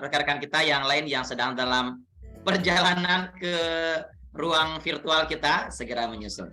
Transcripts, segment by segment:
rekan-rekan kita yang lain yang sedang dalam perjalanan ke ruang virtual kita segera menyusul.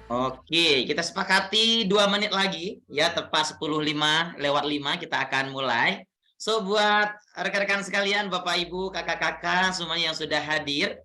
Oke, kita sepakati 2 menit lagi ya, tepat 10:05 kita akan mulai. So buat rekan-rekan sekalian, Bapak Ibu, kakak-kakak semuanya yang sudah hadir,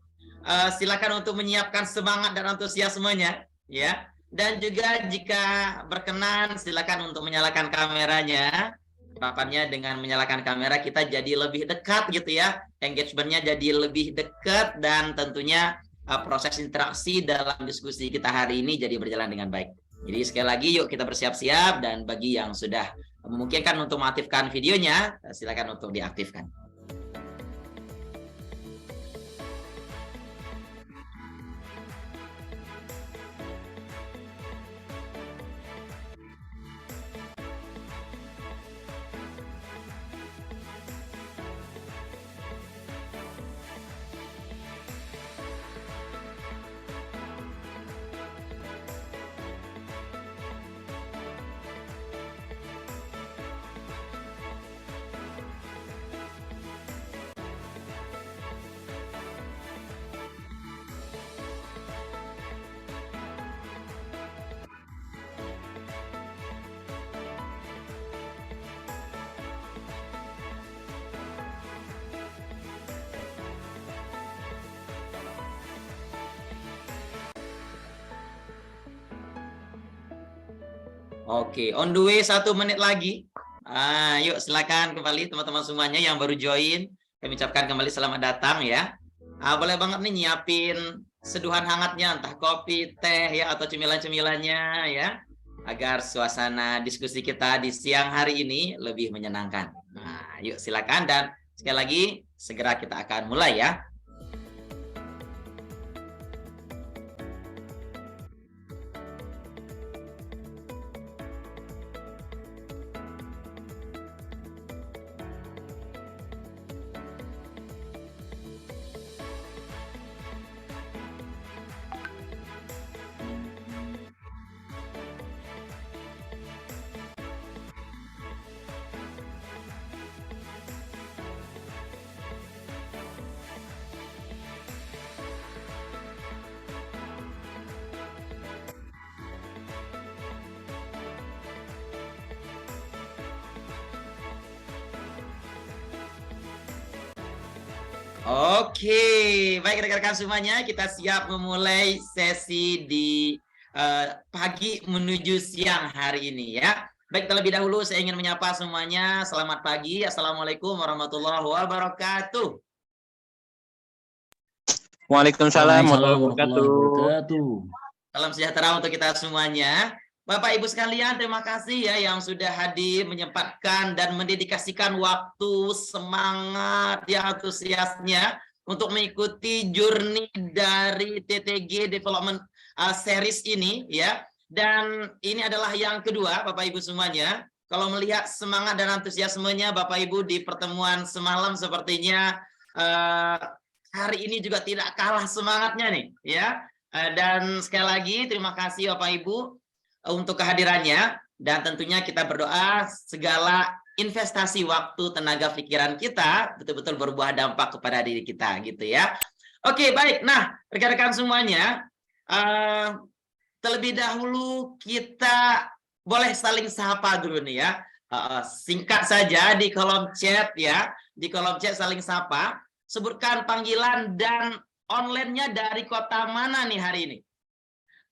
silakan untuk menyiapkan semangat dan antusiasmenya ya. Dan juga jika berkenan silakan untuk menyalakan kameranya. Harapannya dengan menyalakan kamera kita jadi lebih dekat gitu ya, engagementnya jadi lebih dekat dan tentunya proses interaksi dalam diskusi kita hari ini jadi berjalan dengan baik. Jadi sekali lagi yuk kita bersiap-siap, dan bagi yang sudah memungkinkan untuk mengaktifkan videonya, silakan untuk diaktifkan. Oke, on the way 1 menit lagi. Yuk silakan kembali teman-teman semuanya yang baru join. Kami ucapkan kembali selamat datang ya. Boleh banget nih nyiapin seduhan hangatnya, entah kopi, teh ya, atau cemilan-cemilannya ya, agar suasana diskusi kita di siang hari ini lebih menyenangkan. Yuk silakan, dan sekali lagi segera kita akan mulai ya. Oke, baik rekan-rekan semuanya, kita siap memulai sesi di pagi menuju siang hari ini ya. Baik, terlebih dahulu saya ingin menyapa semuanya. Selamat pagi, Assalamualaikum warahmatullahi wabarakatuh. Waalaikumsalam warahmatullahi wabarakatuh. Salam sejahtera untuk kita semuanya. Bapak Ibu sekalian, terima kasih ya yang sudah hadir, menyempatkan dan mendedikasikan waktu, semangat, ya antusiasnya untuk mengikuti journey dari TTG Development Series ini ya. Dan ini adalah yang kedua Bapak Ibu semuanya. Kalau melihat semangat dan antusiasmenya Bapak Ibu di pertemuan semalam, sepertinya hari ini juga tidak kalah semangatnya nih ya. Dan sekali lagi terima kasih Bapak Ibu untuk kehadirannya, dan tentunya kita berdoa segala investasi waktu, tenaga, pikiran kita betul-betul berbuah dampak kepada diri kita gitu ya. Oke, baik. Nah, rekan-rekan semuanya, terlebih dahulu kita boleh saling sapa dulu nih ya. Singkat saja di kolom chat ya, di kolom chat saling sapa, sebutkan panggilan dan online-nya dari kota mana nih hari ini.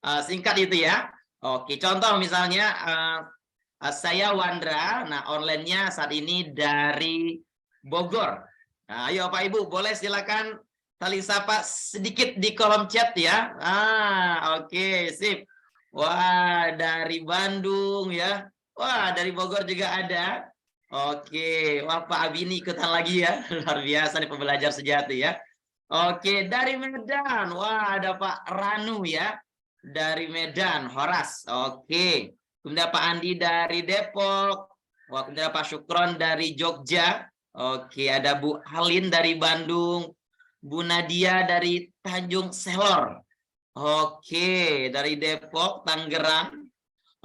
Singkat itu ya. Oke, contoh misalnya Saya Wandra. Nah, online-nya saat ini dari Bogor. Nah, ayo Pak Ibu, boleh silakan saling sapa sedikit di kolom chat ya. Oke, sip. Wah, dari Bandung ya. Wah, dari Bogor juga ada. Oke, wah Pak Abini ikutan lagi ya. Luar biasa nih pembelajar sejati ya. Oke, dari Medan. Wah, ada Pak Ranu ya. Dari Medan, Horas. Oke. Kemudian Pak Andi dari Depok. Wah, kemudian Pak Syukron dari Jogja. Oke, ada Bu Alin dari Bandung. Bu Nadia dari Tanjung Selor. Oke, dari Depok, Tangerang.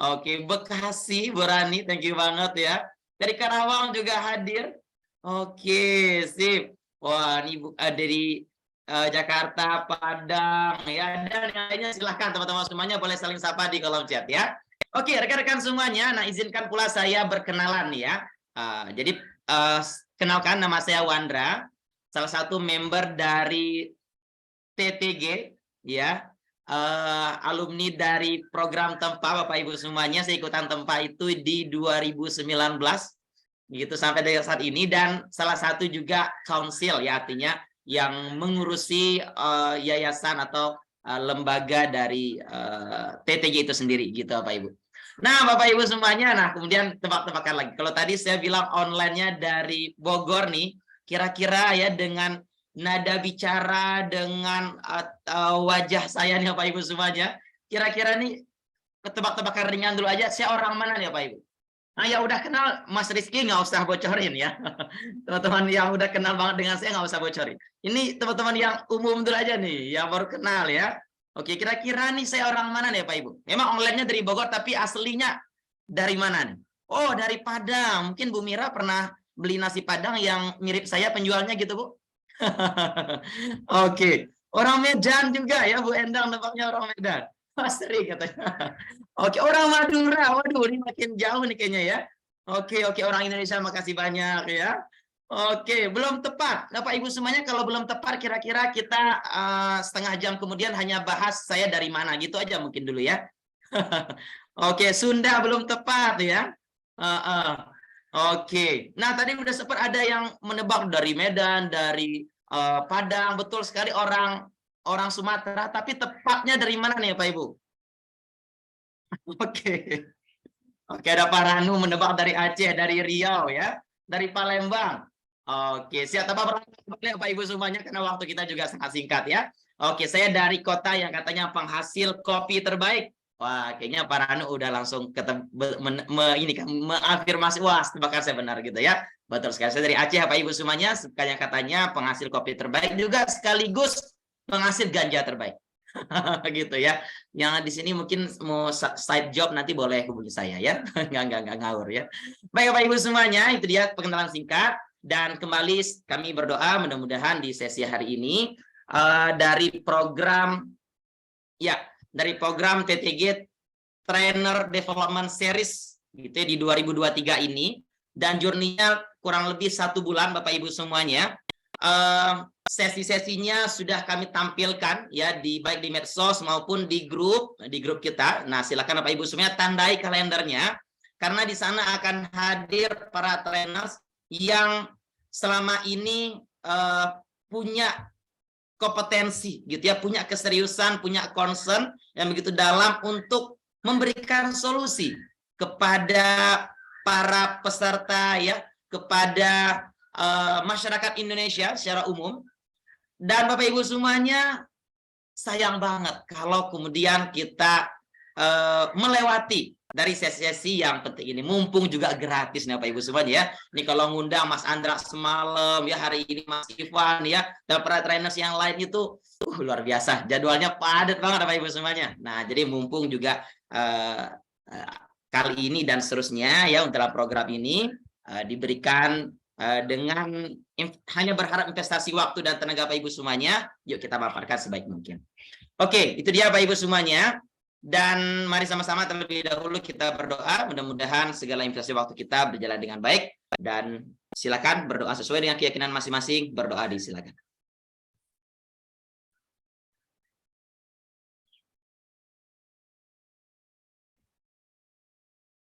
Oke, Bekasi, Bu Rani, thank you banget ya. Dari Karawang juga hadir. Oke, sip. Wah, ini dari Jakarta, Padang, ya, dan yang lainnya silahkan teman-teman semuanya boleh saling sapa di kolom chat ya. Oke, rekan-rekan semuanya, nah izinkan pula saya berkenalan ya. Jadi kenalkan, nama saya Wandra, salah satu member dari TTG ya, alumni dari program Tempa. Bapak Ibu semuanya, saya ikutan Tempa itu di 2019 gitu sampai dari saat ini, dan salah satu juga council ya, artinya yang mengurusi yayasan atau lembaga dari TTG itu sendiri gitu Bapak Ibu. Nah Bapak Ibu semuanya, nah kemudian tebak-tebakan lagi. Kalau tadi saya bilang online-nya dari Bogor nih, kira-kira ya dengan nada bicara, dengan wajah saya nih Bapak Ibu semuanya, kira-kira nih ketebak-tebakan ringan dulu aja, saya orang mana nih Bapak Ibu? Nah ya udah kenal Mas Rizky nggak usah bocorin ya. Teman-teman yang udah kenal banget dengan saya nggak usah bocorin. Ini teman-teman yang umum dulu aja nih, yang baru kenal ya. Oke, kira-kira nih saya orang mana nih Pak Ibu? Memang online-nya dari Bogor, tapi aslinya dari mana nih? Oh, dari Padang. Mungkin Bu Mira pernah beli nasi Padang yang mirip saya penjualnya gitu, Bu? Oke, orang Medan juga ya, Bu Endang, nampaknya orang Medan. Sering katanya. Oke, orang Madura. Waduh, ini makin jauh nih kayaknya ya. Oke, orang Indonesia makasih banyak ya. Oke, belum tepat. Bapak Ibu semuanya, kalau belum tepat kira-kira kita setengah jam kemudian hanya bahas saya dari mana gitu aja mungkin dulu ya. Oke, Sunda belum tepat ya. Oke. Nah, tadi udah sempat ada yang menebak dari Medan, dari Padang, betul sekali orang Sumatera, tapi tepatnya dari mana nih Pak Ibu? Oke. Oke, ada Pak Ranu menebak dari Aceh, dari Riau ya, dari Palembang. Oke, siap apa Pak Ibu semuanya, karena waktu kita juga sangat singkat ya. Oke, saya dari kota yang katanya penghasil kopi terbaik. Wah, kayaknya Pak Ranu udah langsung ini kan mengafirmasi, wah, tebakan saya benar gitu ya. Betul sekali, saya dari Aceh Pak Ibu semuanya, katanya penghasil kopi terbaik juga sekaligus penghasil ganja terbaik. Gitu ya. Yang di sini mungkin mau side job nanti boleh hubungi saya ya. Nggak ngawur ya. Baik Bapak Ibu semuanya, itu dia perkenalan singkat, dan kembali kami berdoa mudah-mudahan di sesi hari ini dari program TTG Trainer Development Series gitu ya, di 2023 ini, dan journey-nya kurang lebih 1 bulan Bapak Ibu semuanya. Sesi-sesinya sudah kami tampilkan ya, baik di medsos maupun di grup kita. Nah, silakan Bapak Ibu semuanya tandai kalendernya, karena di sana akan hadir para trainers yang selama ini punya kompetensi gitu ya, punya keseriusan, punya concern yang begitu dalam untuk memberikan solusi kepada para peserta ya, kepada masyarakat Indonesia secara umum. Dan Bapak Ibu semuanya, sayang banget kalau kemudian kita melewati dari sesi-sesi yang penting ini, mumpung juga gratis nih Bapak Ibu semuanya ya. Ini kalau ngundang Mas Andra semalam ya, hari ini Mas Ivan ya, dan para trainers yang lain itu luar biasa, jadwalnya padat banget Bapak Ibu semuanya. Nah, jadi mumpung juga kali ini dan seterusnya ya, untuk program ini diberikan dengan hanya berharap investasi waktu dan tenaga Bapak Ibu semuanya, yuk kita manfaatkan sebaik mungkin. Oke, itu dia Bapak Ibu semuanya. Dan mari sama-sama terlebih dahulu kita berdoa, mudah-mudahan segala investasi waktu kita berjalan dengan baik, dan silakan berdoa sesuai dengan keyakinan masing-masing, berdoa disilakan.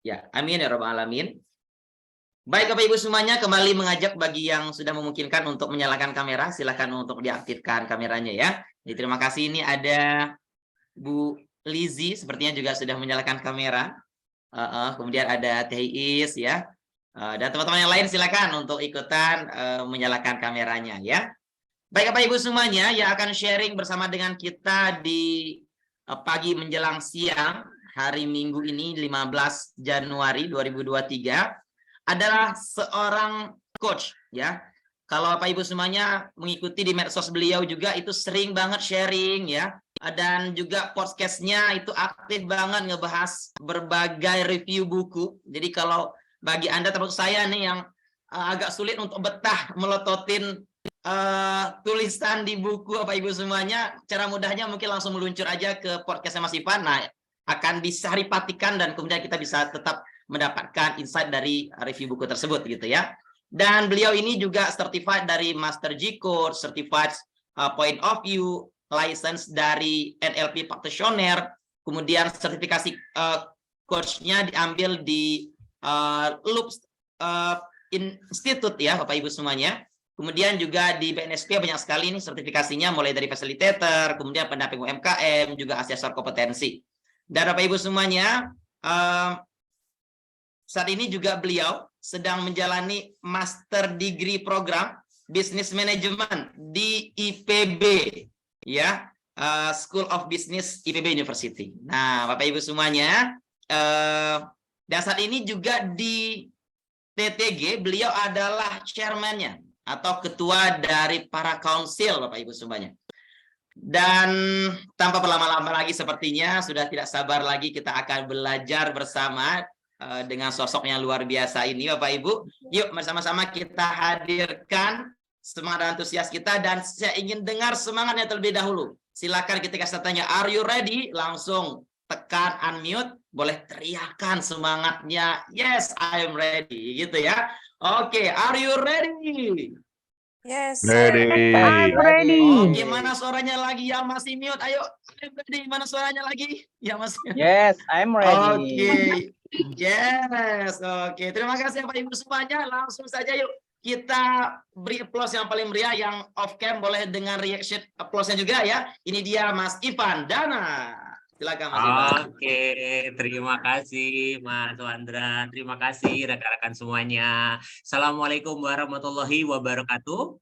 Ya, amin ya rabbal alamin. Baik Bapak Ibu semuanya, kembali mengajak bagi yang sudah memungkinkan untuk menyalakan kamera, silakan untuk diaktifkan kameranya ya. Jadi terima kasih, ini ada Bu Lizzy sepertinya juga sudah menyalakan kamera. Kemudian ada Teh Iis ya. Dan teman-teman yang lain silakan untuk ikutan menyalakan kameranya ya. Baik Bapak Ibu semuanya yang akan sharing bersama dengan kita di pagi menjelang siang hari Minggu ini 15 Januari 2023 adalah seorang coach ya. Kalau Bapak Ibu semuanya mengikuti di medsos beliau juga itu sering banget sharing ya. Dan juga podcastnya itu aktif banget ngebahas berbagai review buku. Jadi kalau bagi Anda termasuk saya nih yang agak sulit untuk betah melototin tulisan di buku Bapak Ibu semuanya, cara mudahnya mungkin langsung meluncur aja ke podcastnya Mas Ivan. Nah, akan disaripatikan dan kemudian kita bisa tetap mendapatkan insight dari review buku tersebut gitu ya. Dan beliau ini juga certified dari Master G Coach, certified point of view, license dari NLP practitioner, kemudian sertifikasi coachnya diambil di Loops Institute ya Bapak Ibu semuanya. Kemudian juga di BNSP banyak sekali nih sertifikasinya, mulai dari facilitator, kemudian pendamping UMKM, juga asesor kompetensi. Dan Bapak Ibu semuanya, saat ini juga beliau sedang menjalani Master Degree Program Business Management di IPB, ya, School of Business IPB University. Nah, Bapak Ibu semuanya, dan saat ini juga di TTG beliau adalah chairman-nya atau ketua dari para council, Bapak Ibu semuanya. Dan tanpa berlama-lama lagi sepertinya sudah tidak sabar lagi kita akan belajar bersama dengan sosok yang luar biasa ini Bapak Ibu. Yuk bersama-sama kita hadirkan semangat dan antusias kita, dan saya ingin dengar semangatnya terlebih dahulu. Silakan ketika saya tanya are you ready, langsung tekan unmute, boleh teriakan semangatnya yes I am ready gitu ya. Oke, are you ready? Yes, Ready. I'm ready. Oke, mana suaranya lagi yang masih mute? Ayo, ready. Mana suaranya lagi? Ya Mas. Yes, I'm ready. Oke, yes, oke. Terima kasih Bapak Ibu semuanya. Langsung saja yuk kita beri applause yang paling meriah. Yang off cam boleh dengan reaction applause-nya juga ya. Ini dia Mas Ivan Dana. Silakan Mas Ivan. Oke, terima kasih Mas Wandra. Terima kasih rekan-rekan semuanya. Assalamualaikum warahmatullahi wabarakatuh.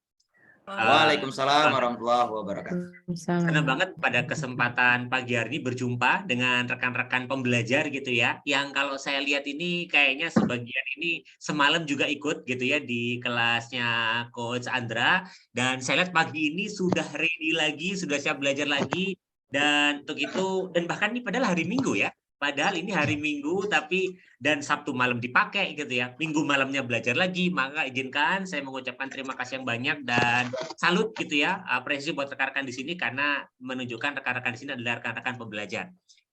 Waalaikumsalam warahmatullahi wabarakatuh. Senang banget pada kesempatan pagi hari ini berjumpa dengan rekan-rekan pembelajar gitu ya. Yang kalau saya lihat ini kayaknya sebagian ini semalam juga ikut gitu ya di kelasnya Coach Andra. Dan saya lihat pagi ini sudah ready lagi, sudah siap belajar lagi. Dan untuk itu, dan bahkan ini padahal hari Minggu ya. Padahal ini hari Minggu, tapi dan Sabtu malam dipakai gitu ya. Minggu malamnya belajar lagi, maka izinkan saya mengucapkan terima kasih yang banyak dan salut gitu ya. Apresiasi buat rekan-rekan di sini karena menunjukkan rekan-rekan di sini adalah rekan-rekan pembelajar.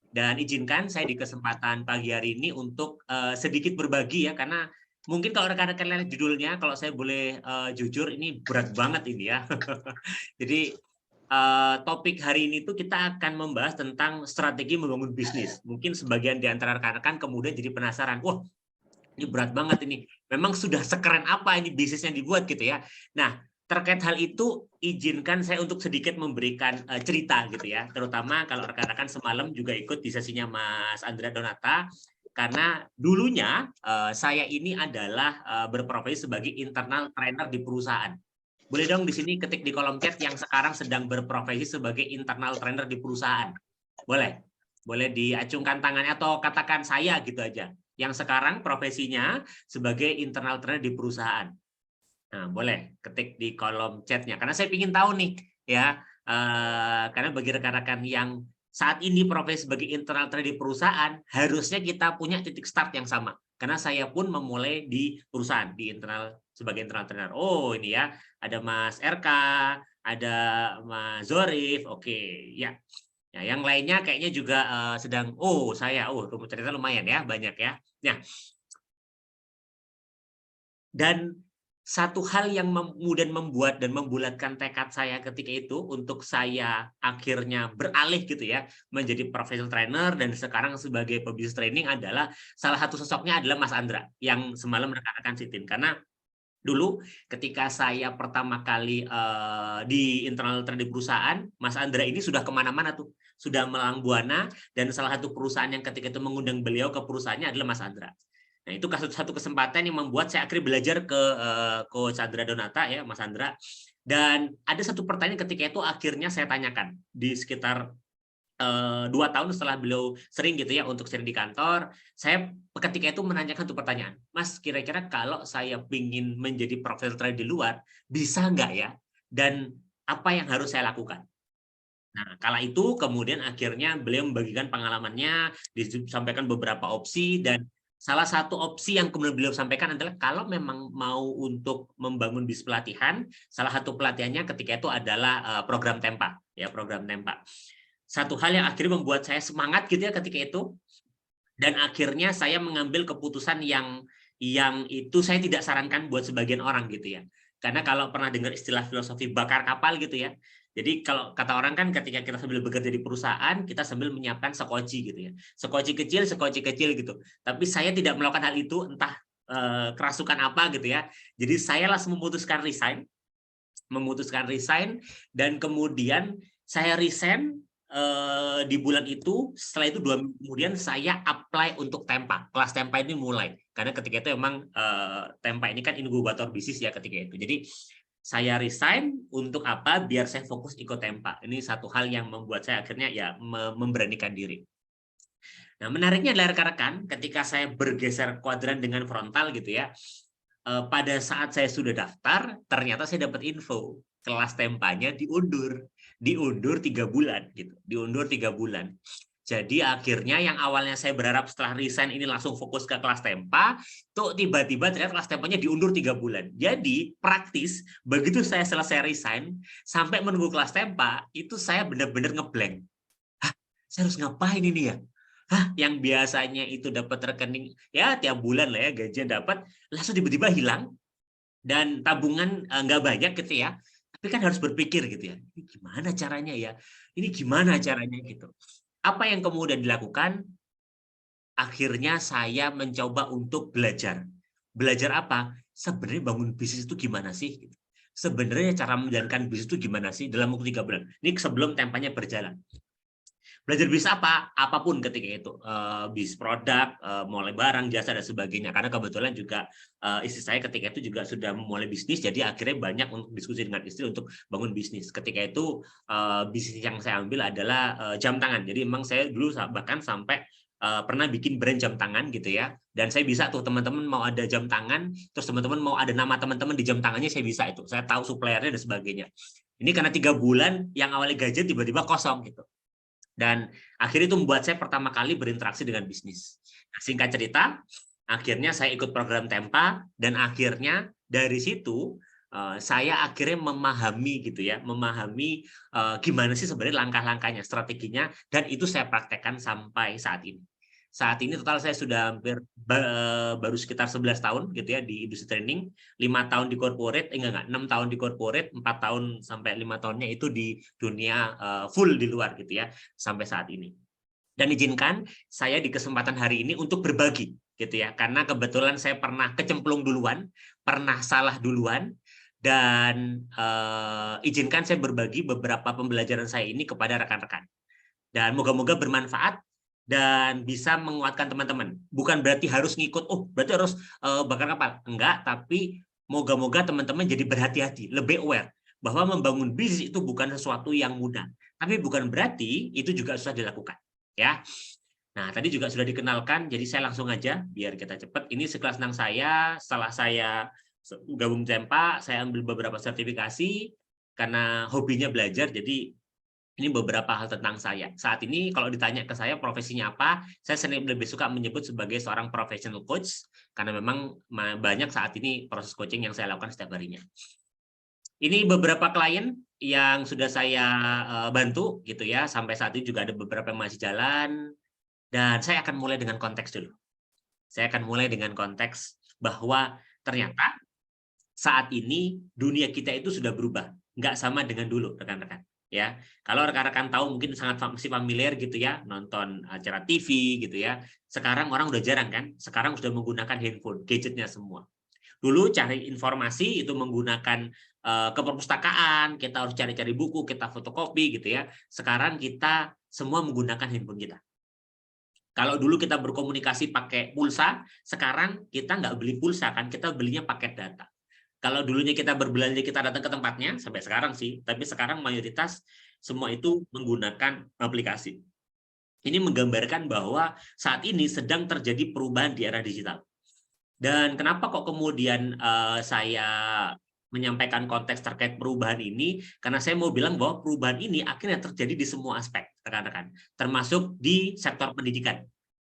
Dan izinkan saya di kesempatan pagi hari ini untuk sedikit berbagi ya, karena mungkin kalau rekan-rekan lihat judulnya, kalau saya boleh jujur ini berat banget ini ya. Jadi topik hari ini tuh kita akan membahas tentang strategi membangun bisnis. Mungkin sebagian di antara rekan-rekan kemudian jadi penasaran, wah ini berat banget ini. Memang sudah sekeren apa ini bisnis yang dibuat gitu ya. Nah, terkait hal itu izinkan saya untuk sedikit memberikan cerita gitu ya. Terutama kalau rekan-rekan semalam juga ikut di sesinya Mas Andra Donata. Karena dulunya saya ini adalah berprofesi sebagai internal trainer di perusahaan. Boleh dong di sini ketik di kolom chat yang sekarang sedang berprofesi sebagai internal trainer di perusahaan. Boleh. Boleh diacungkan tangannya atau katakan saya gitu aja. Yang sekarang profesinya sebagai internal trainer di perusahaan. Nah, boleh ketik di kolom chatnya. Karena saya ingin tahu nih ya. Karena bagi rekan-rekan yang saat ini profesi sebagai internal trainer di perusahaan, harusnya kita punya titik start yang sama. Karena saya pun memulai di perusahaan, di internal sebagai internal trainer. Oh ini ya, ada Mas RK, ada Mas Zorif, oke ya. Ya, yang lainnya kayaknya juga sedang, ternyata lumayan ya, banyak ya. Nah, dan satu hal yang kemudian membuat dan membulatkan tekad saya ketika itu untuk saya akhirnya beralih gitu ya menjadi professional trainer dan sekarang sebagai pebisnis training adalah salah satu sosoknya adalah Mas Andra yang semalam rekan-rekan sitin. Karena dulu ketika saya pertama kali di internal training perusahaan, Mas Andra ini sudah kemana-mana tuh, sudah melang buana, dan salah satu perusahaan yang ketika itu mengundang beliau ke perusahaannya adalah Mas Andra. Nah, itu satu kesempatan yang membuat saya akhirnya belajar ke Coach Andra Donata ya, Mas Andra. Dan ada satu pertanyaan ketika itu akhirnya saya tanyakan di sekitar 2 tahun setelah beliau sering gitu ya untuk sering di kantor, saya ketika itu menanyakan satu pertanyaan, Mas, kira-kira kalau saya ingin menjadi professional trainer di luar, bisa nggak ya? Dan apa yang harus saya lakukan? Nah, kala itu kemudian akhirnya beliau membagikan pengalamannya, disampaikan beberapa opsi, dan salah satu opsi yang kemudian beliau sampaikan adalah kalau memang mau untuk membangun bis pelatihan, salah satu pelatihannya ketika itu adalah program Tempa, ya program Tempa. Satu hal yang akhirnya membuat saya semangat gitu ya ketika itu, dan akhirnya saya mengambil keputusan yang itu saya tidak sarankan buat sebagian orang gitu ya. Karena kalau pernah dengar istilah filosofi bakar kapal gitu ya. Jadi kalau kata orang kan ketika kita sambil bekerja di perusahaan, kita sambil menyiapkan sekoci gitu ya. Sekoci kecil gitu. Tapi saya tidak melakukan hal itu, entah kerasukan apa gitu ya. Jadi saya langsung memutuskan resign, dan kemudian saya resign di bulan itu. Setelah itu 2 minggu kemudian saya apply untuk Tempa. Kelas Tempa ini mulai. Karena ketika itu memang Tempa ini kan inkubator bisnis ya ketika itu. Jadi saya resign untuk apa? Biar saya fokus ikut Tempa. Ini satu hal yang membuat saya akhirnya ya memberanikan diri. Nah, menariknya adalah rekan-rekan, ketika saya bergeser kuadran dengan frontal gitu ya, pada saat saya sudah daftar, ternyata saya dapat info kelas Tempanya diundur 3 bulan gitu, diundur 3 bulan. Jadi akhirnya yang awalnya saya berharap setelah resign ini langsung fokus ke kelas Tempa, tuh tiba-tiba ternyata kelas Tempanya diundur 3 bulan. Jadi praktis begitu saya selesai resign sampai menunggu kelas Tempa, itu saya benar-benar ngeblank. Hah, saya harus ngapain ini ya? Yang biasanya itu dapat rekening ya tiap bulan lah ya, gajian dapat, langsung tiba-tiba hilang, dan tabungan nggak banyak gitu ya. Tapi kan harus berpikir gitu ya, ini gimana caranya ya? Ini gimana caranya gitu. Apa yang kemudian dilakukan? Akhirnya saya mencoba untuk belajar. Belajar apa? Sebenarnya bangun bisnis itu gimana sih? Sebenarnya cara menjalankan bisnis itu gimana sih dalam waktu 3 bulan? Ini sebelum Tempanya berjalan. Belajar bisnis apa? Apapun ketika itu. Bisnis produk, mulai barang, jasa, dan sebagainya. Karena kebetulan juga istri saya ketika itu juga sudah memulai bisnis, jadi akhirnya banyak untuk diskusi dengan istri untuk bangun bisnis. Ketika itu bisnis yang saya ambil adalah jam tangan. Jadi memang saya dulu bahkan sampai pernah bikin brand jam tangan gitu ya. Dan saya bisa tuh teman-teman mau ada jam tangan, terus teman-teman mau ada nama teman-teman di jam tangannya, saya bisa itu. Saya tahu suppliernya dan sebagainya. Ini karena 3 bulan yang awalnya gajian tiba-tiba kosong gitu. Dan akhirnya itu membuat saya pertama kali berinteraksi dengan bisnis. Nah, singkat cerita, akhirnya saya ikut program Tempa, dan akhirnya dari situ saya akhirnya memahami gitu ya, memahami gimana sih sebenarnya langkah-langkahnya, strateginya, dan itu saya praktekkan sampai saat ini. Saat ini total saya sudah hampir baru sekitar 11 tahun gitu ya di industri training, 5 tahun di corporate, 6 tahun di corporate, 4 tahun sampai 5 tahunnya itu di dunia full di luar gitu ya sampai saat ini. Dan izinkan saya di kesempatan hari ini untuk berbagi gitu ya, karena kebetulan saya pernah kecemplung duluan, pernah salah duluan, dan izinkan saya berbagi beberapa pembelajaran saya ini kepada rekan-rekan. Dan moga-moga bermanfaat dan bisa menguatkan teman-teman. Bukan berarti harus ngikut, oh berarti harus bakar kapal. Enggak, tapi moga-moga teman-teman jadi berhati-hati, lebih aware bahwa membangun bisnis itu bukan sesuatu yang mudah. Tapi bukan berarti itu juga susah dilakukan. Ya. Nah, tadi juga sudah dikenalkan, jadi saya langsung aja biar kita cepat. Ini sekelas tentang saya. Setelah saya gabung Tempa, saya ambil beberapa sertifikasi karena hobinya belajar, jadi ini beberapa hal tentang saya. Saat ini kalau ditanya ke saya profesinya apa, saya sering lebih suka menyebut sebagai seorang professional coach, karena memang banyak saat ini proses coaching yang saya lakukan setiap harinya. Ini beberapa klien yang sudah saya bantu gitu ya, sampai saat ini juga ada beberapa yang masih jalan, dan saya akan mulai dengan konteks dulu. Saya akan mulai dengan konteks bahwa ternyata saat ini dunia kita itu sudah berubah, nggak sama dengan dulu, rekan-rekan. Ya, kalau rekan-rekan tahu mungkin masih familiar gitu ya, nonton acara TV gitu ya. Sekarang orang udah jarang kan, sekarang sudah menggunakan handphone, gadgetnya semua. Dulu cari informasi itu menggunakan ke perpustakaan, kita harus cari-cari buku, kita fotokopi gitu ya. Sekarang kita semua menggunakan handphone kita. Kalau dulu kita berkomunikasi pakai pulsa, sekarang kita nggak beli pulsa kan, kita belinya paket data. Kalau dulunya kita berbelanja, kita datang ke tempatnya, sampai sekarang sih, tapi sekarang mayoritas semua itu menggunakan aplikasi. Ini menggambarkan bahwa saat ini sedang terjadi perubahan di era digital. Dan kenapa kok kemudian saya menyampaikan konteks terkait perubahan ini? Karena saya mau bilang bahwa perubahan ini akhirnya terjadi di semua aspek, rekan-rekan, termasuk di sektor pendidikan.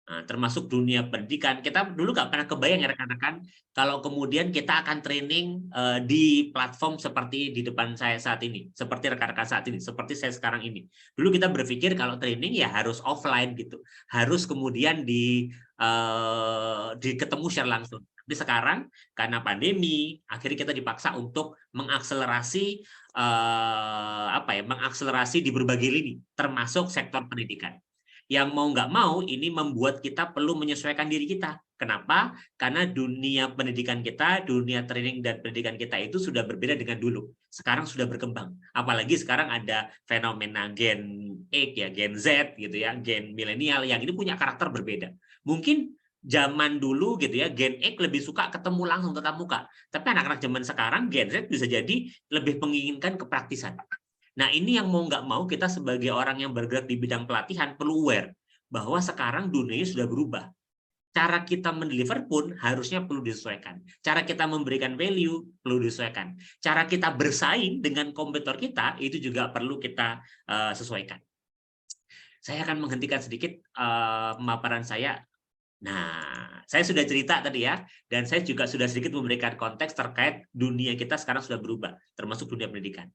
Nah, termasuk dunia pendidikan. Kita dulu nggak pernah kebayang ya rekan-rekan, kalau kemudian kita akan training di platform seperti di depan saya saat ini, seperti rekan-rekan saat ini, seperti saya sekarang ini. Dulu kita berpikir kalau training ya harus offline gitu, harus kemudian di ketemu secara langsung. Tapi sekarang karena pandemi, akhirnya kita dipaksa untuk mengakselerasi mengakselerasi di berbagai lini, termasuk sektor pendidikan. Yang mau nggak mau ini membuat kita perlu menyesuaikan diri kita. Kenapa? Karena dunia pendidikan kita, dunia training dan pendidikan kita itu sudah berbeda dengan dulu. Sekarang sudah berkembang. Apalagi sekarang ada fenomena Gen X ya, Gen Z gitu ya, Gen milenial yang ini punya karakter berbeda. Mungkin zaman dulu gitu ya, Gen X lebih suka ketemu langsung tatap muka. Tapi anak-anak zaman sekarang Gen Z bisa jadi lebih menginginkan kepraktisan. Nah, ini yang mau nggak mau kita sebagai orang yang bergerak di bidang pelatihan perlu aware bahwa sekarang dunia sudah berubah. Cara kita mendeliver pun harusnya perlu disesuaikan. Cara kita memberikan value perlu disesuaikan. Cara kita bersaing dengan kompetitor kita itu juga perlu kita sesuaikan. Saya akan menghentikan sedikit pemaparan saya. Nah, saya sudah cerita tadi ya, dan saya juga sudah sedikit memberikan konteks terkait dunia kita sekarang sudah berubah, termasuk dunia pendidikan.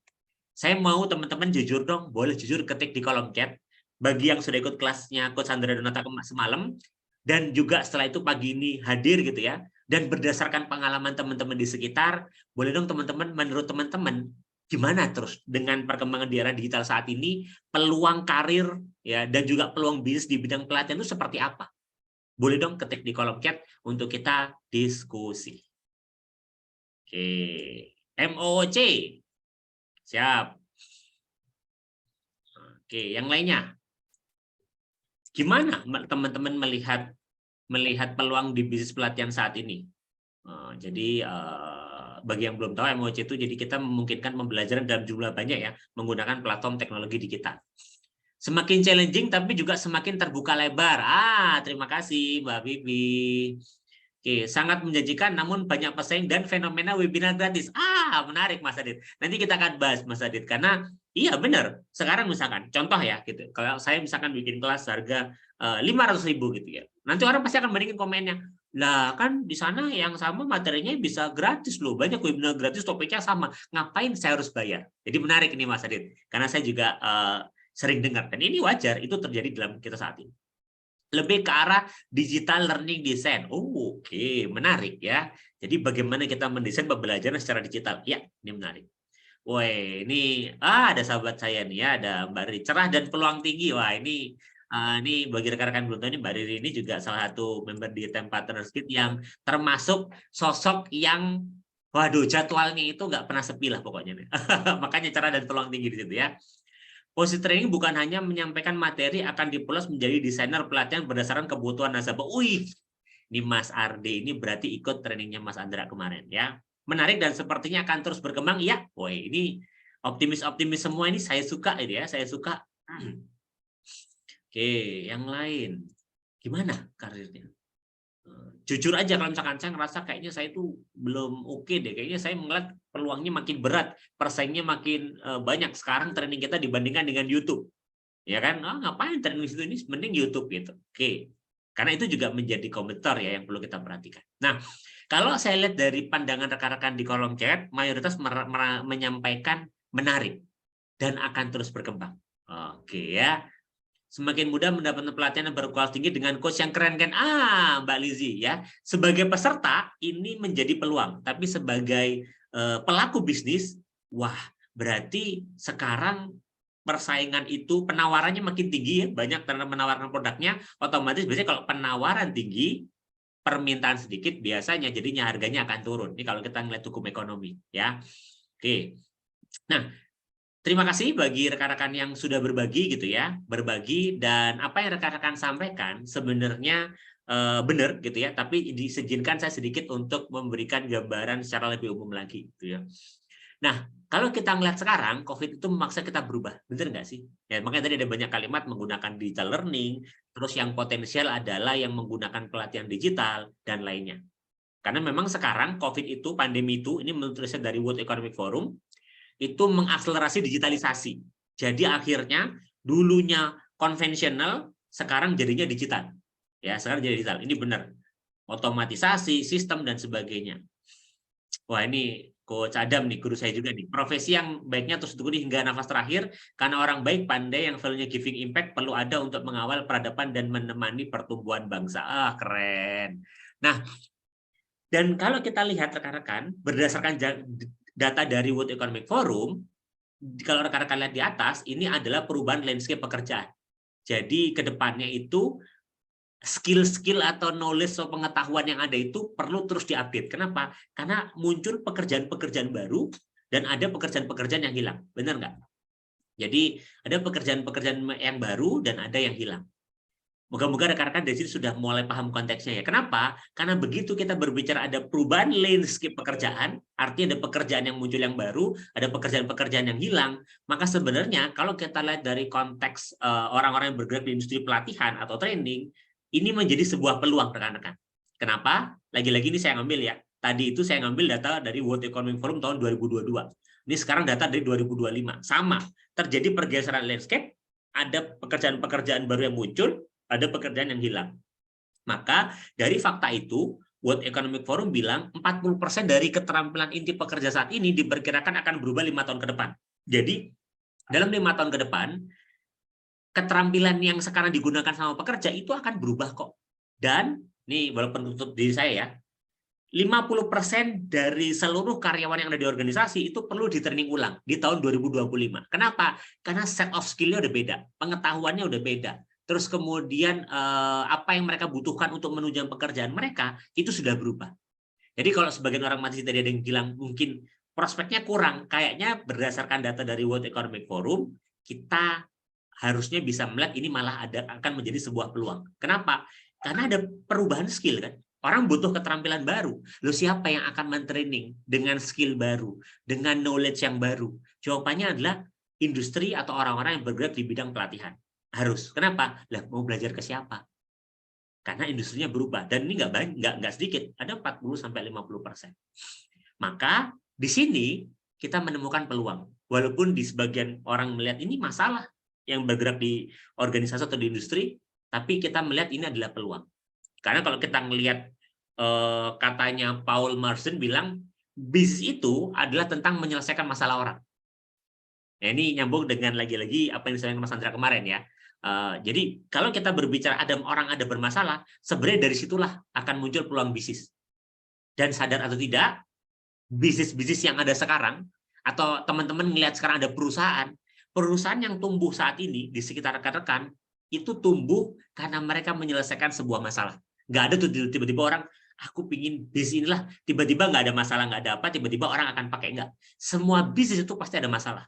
Saya mau teman-teman jujur dong, boleh jujur ketik di kolom chat. Bagi yang sudah ikut kelasnya Coach Andrea Donata semalam, dan juga setelah itu pagi ini hadir gitu ya, dan berdasarkan pengalaman teman-teman di sekitar, boleh dong teman-teman, menurut teman-teman, gimana terus dengan perkembangan di era digital saat ini, peluang karir ya dan juga peluang bisnis di bidang pelatihan itu seperti apa? Boleh dong ketik di kolom chat untuk kita diskusi. Oke, MOC. Siap. Oke, yang lainnya. Gimana teman-teman melihat peluang di bisnis pelatihan saat ini? Jadi bagi yang belum tahu, MOC itu jadi kita memungkinkan pembelajaran dalam jumlah banyak ya, menggunakan platform teknologi digital. Semakin challenging tapi juga semakin terbuka lebar. Terima kasih Mbak Bibi. Oke, sangat menjanjikan namun banyak pesaing dan fenomena webinar gratis. Menarik Mas Adit. Nanti kita akan bahas Mas Adit karena iya benar. Sekarang misalkan contoh ya gitu. Kalau saya misalkan bikin kelas harga 500.000 gitu ya. Nanti orang pasti akan bandingin komennya. Lah kan di sana yang sama materinya bisa gratis loh. Banyak webinar gratis topiknya sama. Ngapain saya harus bayar? Jadi menarik ini Mas Adit. Karena saya juga sering dengar dan ini wajar itu terjadi dalam kita saat ini. Lebih ke arah digital learning design. Oke, menarik ya. Jadi bagaimana kita mendesain pembelajaran secara digital? Ya, ini menarik. Woi, ini ada sahabat saya nih ya, ada Mbak Riri, cerah dan peluang tinggi. Wah, ini bagi rekan-rekan belum tahu ini Mbak Riri ini juga salah satu member di Time Partners Kit yang termasuk sosok yang waduh jadwalnya itu nggak pernah sepi lah pokoknya. Makanya cerah dan peluang tinggi di situ ya. Posisi training bukan hanya menyampaikan materi, akan dipoles menjadi desainer pelatihan berdasarkan kebutuhan nasabah. Ini Mas Arde ini berarti ikut trainingnya Mas Andra kemarin ya. Menarik dan sepertinya akan terus berkembang ya. Ini optimis semua ini saya suka ini ya, saya suka. Oke, yang lain gimana karirnya? Jujur aja kalau misalkan saya ngerasa kayaknya saya itu belum oke deh, kayaknya saya melihat peluangnya makin berat, persaingnya makin banyak sekarang training kita dibandingkan dengan YouTube, ya kan? Ngapain training di situ, ini mending YouTube gitu. Oke, karena itu juga menjadi kompetitor ya yang perlu kita perhatikan. Nah, kalau saya lihat dari pandangan rekan-rekan di kolom chat, mayoritas menyampaikan menarik dan akan terus berkembang. Oke ya. semakin mudah mendapatkan pelatihan yang berkualitas tinggi dengan coach yang keren kan. Mbak Lizzie ya, sebagai peserta ini menjadi peluang, tapi sebagai pelaku bisnis, wah berarti sekarang persaingan itu penawarannya makin tinggi ya, banyak karena menawarkan produknya, otomatis biasanya kalau penawaran tinggi, permintaan sedikit, biasanya jadinya harganya akan turun. Ini kalau kita ngeliat hukum ekonomi ya. Oke. Nah, terima kasih bagi rekan-rekan yang sudah berbagi gitu ya, berbagi, dan apa yang rekan-rekan sampaikan sebenarnya benar gitu ya, tapi diizinkan saya sedikit untuk memberikan gambaran secara lebih umum lagi gitu ya. Nah, kalau kita ngeliat sekarang, COVID itu memaksa kita berubah, benar nggak sih? Ya, makanya tadi ada banyak kalimat menggunakan digital learning, terus yang potensial adalah yang menggunakan pelatihan digital, dan lainnya. Karena memang sekarang COVID itu, pandemi itu, ini menurut riset dari World Economic Forum, itu mengakselerasi digitalisasi. Jadi akhirnya dulunya konvensional, sekarang jadinya digital. Ya, sekarang jadi digital. Ini benar. Otomatisasi, sistem, dan sebagainya. Wah, ini Coach Adam nih, guru saya juga nih. Profesi yang baiknya terus tekuni hingga nafas terakhir, karena orang baik, pandai, yang value-nya giving impact, perlu ada untuk mengawal peradaban dan menemani pertumbuhan bangsa. Keren. Nah, dan kalau kita lihat rekan-rekan, berdasarkan data dari World Economic Forum, kalau rekan-rekan lihat di atas, ini adalah perubahan landscape pekerjaan. Jadi ke depannya itu skill-skill atau knowledge atau pengetahuan yang ada itu perlu terus diupdate. Kenapa? Karena muncul pekerjaan-pekerjaan baru dan ada pekerjaan-pekerjaan yang hilang. Benar nggak? Jadi ada pekerjaan-pekerjaan yang baru dan ada yang hilang. Moga-moga rekan-rekan dari sini sudah mulai paham konteksnya ya. Kenapa? Karena begitu kita berbicara ada perubahan landscape pekerjaan, artinya ada pekerjaan yang muncul yang baru, ada pekerjaan-pekerjaan yang hilang, maka sebenarnya kalau kita lihat dari konteks orang-orang yang bergerak di industri pelatihan atau training, ini menjadi sebuah peluang rekan-rekan. Kenapa? Lagi-lagi ini saya ngambil ya. Tadi itu saya ngambil data dari World Economic Forum tahun 2022. Ini sekarang data dari 2025. Sama, terjadi pergeseran landscape, ada pekerjaan-pekerjaan baru yang muncul, ada pekerjaan yang hilang. Maka dari fakta itu, World Economic Forum bilang 40% dari keterampilan inti pekerja saat ini diperkirakan akan berubah 5 tahun ke depan. Jadi, dalam 5 tahun ke depan, keterampilan yang sekarang digunakan sama pekerja itu akan berubah kok. Dan, nih walaupun tutup diri saya ya, 50% dari seluruh karyawan yang ada di organisasi itu perlu di-training ulang di tahun 2025. Kenapa? Karena set of skill-nya udah beda, pengetahuannya udah beda. Terus kemudian apa yang mereka butuhkan untuk menunjang pekerjaan mereka itu sudah berubah. Jadi kalau sebagian orang masih tadi ada yang bilang mungkin prospeknya kurang, kayaknya berdasarkan data dari World Economic Forum, kita harusnya bisa melihat ini malah akan menjadi sebuah peluang. Kenapa? Karena ada perubahan skill kan. Orang butuh keterampilan baru. Lalu siapa yang akan men-training dengan skill baru, dengan knowledge yang baru? Jawabannya adalah industri atau orang-orang yang bergerak di bidang pelatihan. Harus. Kenapa? Lah, mau belajar ke siapa? Karena industrinya berubah. Dan ini nggak sedikit. Ada 40-50%. Maka di sini kita menemukan peluang. Walaupun di sebagian orang melihat ini masalah yang bergerak di organisasi atau di industri, tapi kita melihat ini adalah peluang. Karena kalau kita melihat katanya Paul Merson bilang, bisnis itu adalah tentang menyelesaikan masalah orang. Nah, ini nyambung dengan lagi-lagi apa yang disampaikan Mas Andra kemarin ya. Jadi kalau kita berbicara ada orang ada bermasalah, sebenarnya dari situlah akan muncul peluang bisnis. Dan sadar atau tidak, bisnis-bisnis yang ada sekarang, atau teman-teman melihat sekarang ada perusahaan yang tumbuh saat ini di sekitar rekan-rekan, itu tumbuh karena mereka menyelesaikan sebuah masalah. Nggak ada tuh tiba-tiba orang, aku pingin bisnis inilah, tiba-tiba nggak ada masalah, nggak ada apa, tiba-tiba orang akan pakai. Nggak. Semua bisnis itu pasti ada masalah.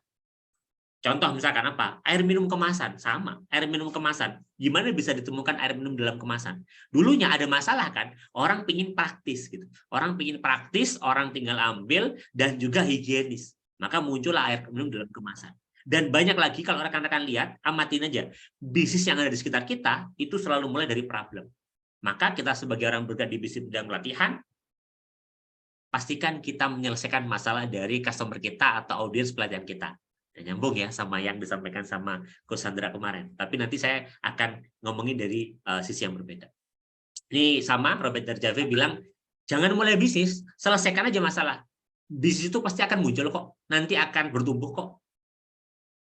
Contoh misalkan apa? Air minum kemasan, sama. Air minum kemasan. Gimana bisa ditemukan air minum dalam kemasan? Dulunya ada masalah kan? Orang pingin praktis gitu. Orang pingin praktis, orang tinggal ambil, dan juga higienis. Maka muncullah air minum dalam kemasan. Dan banyak lagi kalau rekan-rekan lihat, amatin aja. Bisnis yang ada di sekitar kita, itu selalu mulai dari problem. Maka kita sebagai orang bergerak di bisnis bidang pelatihan, pastikan kita menyelesaikan masalah dari customer kita atau audiens pelatihan kita. Dan nyambung ya sama yang disampaikan sama Coach Sandra kemarin. Tapi nanti saya akan ngomongin dari sisi yang berbeda. Ini sama Robert Darjave bilang, jangan mulai bisnis, selesaikan aja masalah. Bisnis itu pasti akan muncul kok, nanti akan bertumbuh kok.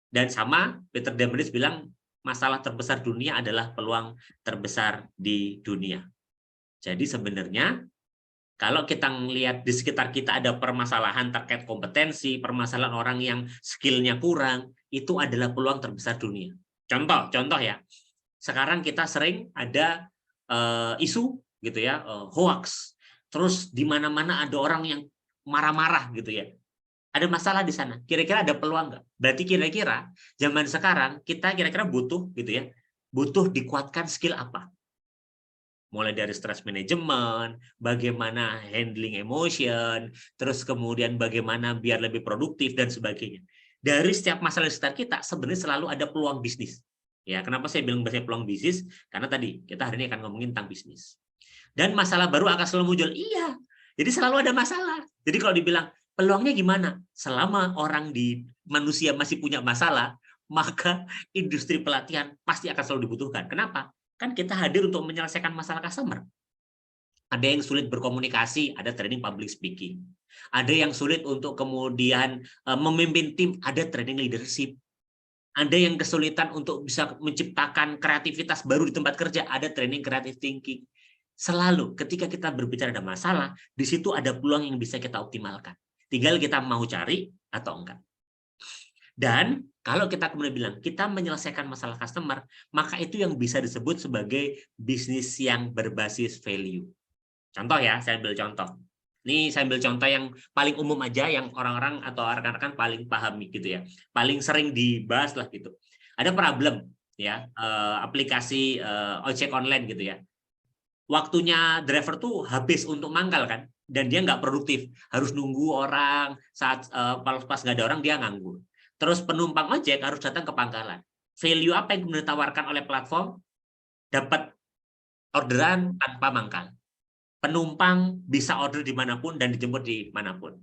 Dan sama Peter Diamandis bilang, masalah terbesar dunia adalah peluang terbesar di dunia. Jadi sebenarnya kalau kita melihat di sekitar kita ada permasalahan terkait kompetensi, permasalahan orang yang skillnya kurang, itu adalah peluang terbesar dunia. Contoh ya, sekarang kita sering ada isu gitu ya, hoax. Terus di mana-mana ada orang yang marah-marah gitu ya. Ada masalah di sana. Kira-kira ada peluang nggak? Berarti kira-kira zaman sekarang kita kira-kira butuh gitu ya, butuh dikuatkan skill apa? Mulai dari stress management, bagaimana handling emotion, terus kemudian bagaimana biar lebih produktif dan sebagainya. Dari setiap masalah di sekitar kita sebenarnya selalu ada peluang bisnis. Ya, kenapa saya bilang banyak peluang bisnis? Karena tadi kita hari ini akan ngomongin tentang bisnis. Dan masalah baru akan selalu muncul. Iya. Jadi selalu ada masalah. Jadi kalau dibilang peluangnya gimana? Selama orang di manusia masih punya masalah, maka industri pelatihan pasti akan selalu dibutuhkan. Kenapa? Kan kita hadir untuk menyelesaikan masalah customer. Ada yang sulit berkomunikasi, ada training public speaking. Ada yang sulit untuk kemudian memimpin tim, ada training leadership. Ada yang kesulitan untuk bisa menciptakan kreativitas baru di tempat kerja, ada training creative thinking. Selalu ketika kita berbicara ada masalah, di situ ada peluang yang bisa kita optimalkan. Tinggal kita mau cari atau enggak. Dan kalau kita kemudian bilang kita menyelesaikan masalah customer, maka itu yang bisa disebut sebagai bisnis yang berbasis value. Contoh ya, saya ambil contoh. Ini saya ambil contoh yang paling umum aja, yang orang-orang atau rekan-rekan paling pahami gitu ya, paling sering dibahas lah gitu. Ada problem ya, aplikasi ojek online gitu ya. Waktunya driver tuh habis untuk mangkal kan, dan dia nggak produktif, harus nunggu orang, saat pas nggak ada orang dia nganggur. Terus penumpang ojek harus datang ke pangkalan. Value apa yang kemudian ditawarkan oleh platform? Dapat orderan tanpa mangkal. Penumpang bisa order dimanapun dan dijemput dimanapun.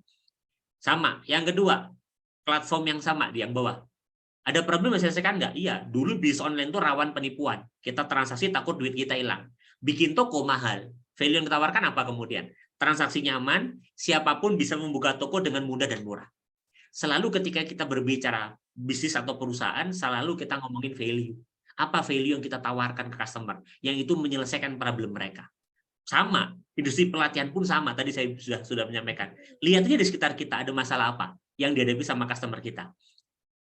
Sama. Yang kedua, platform yang sama di yang bawah. Ada problem yang diselesaikan nggak? Iya. Dulu bisnis online itu rawan penipuan. Kita transaksi takut duit kita hilang. Bikin toko mahal. Value yang ditawarkan apa kemudian? Transaksinya aman, siapapun bisa membuka toko dengan mudah dan murah. Selalu ketika kita berbicara bisnis atau perusahaan, selalu kita ngomongin value. Apa value yang kita tawarkan ke customer? Yang itu menyelesaikan problem mereka. Sama, industri pelatihan pun sama. Tadi saya sudah menyampaikan. Lihat aja di sekitar kita ada masalah apa yang dihadapi sama customer kita.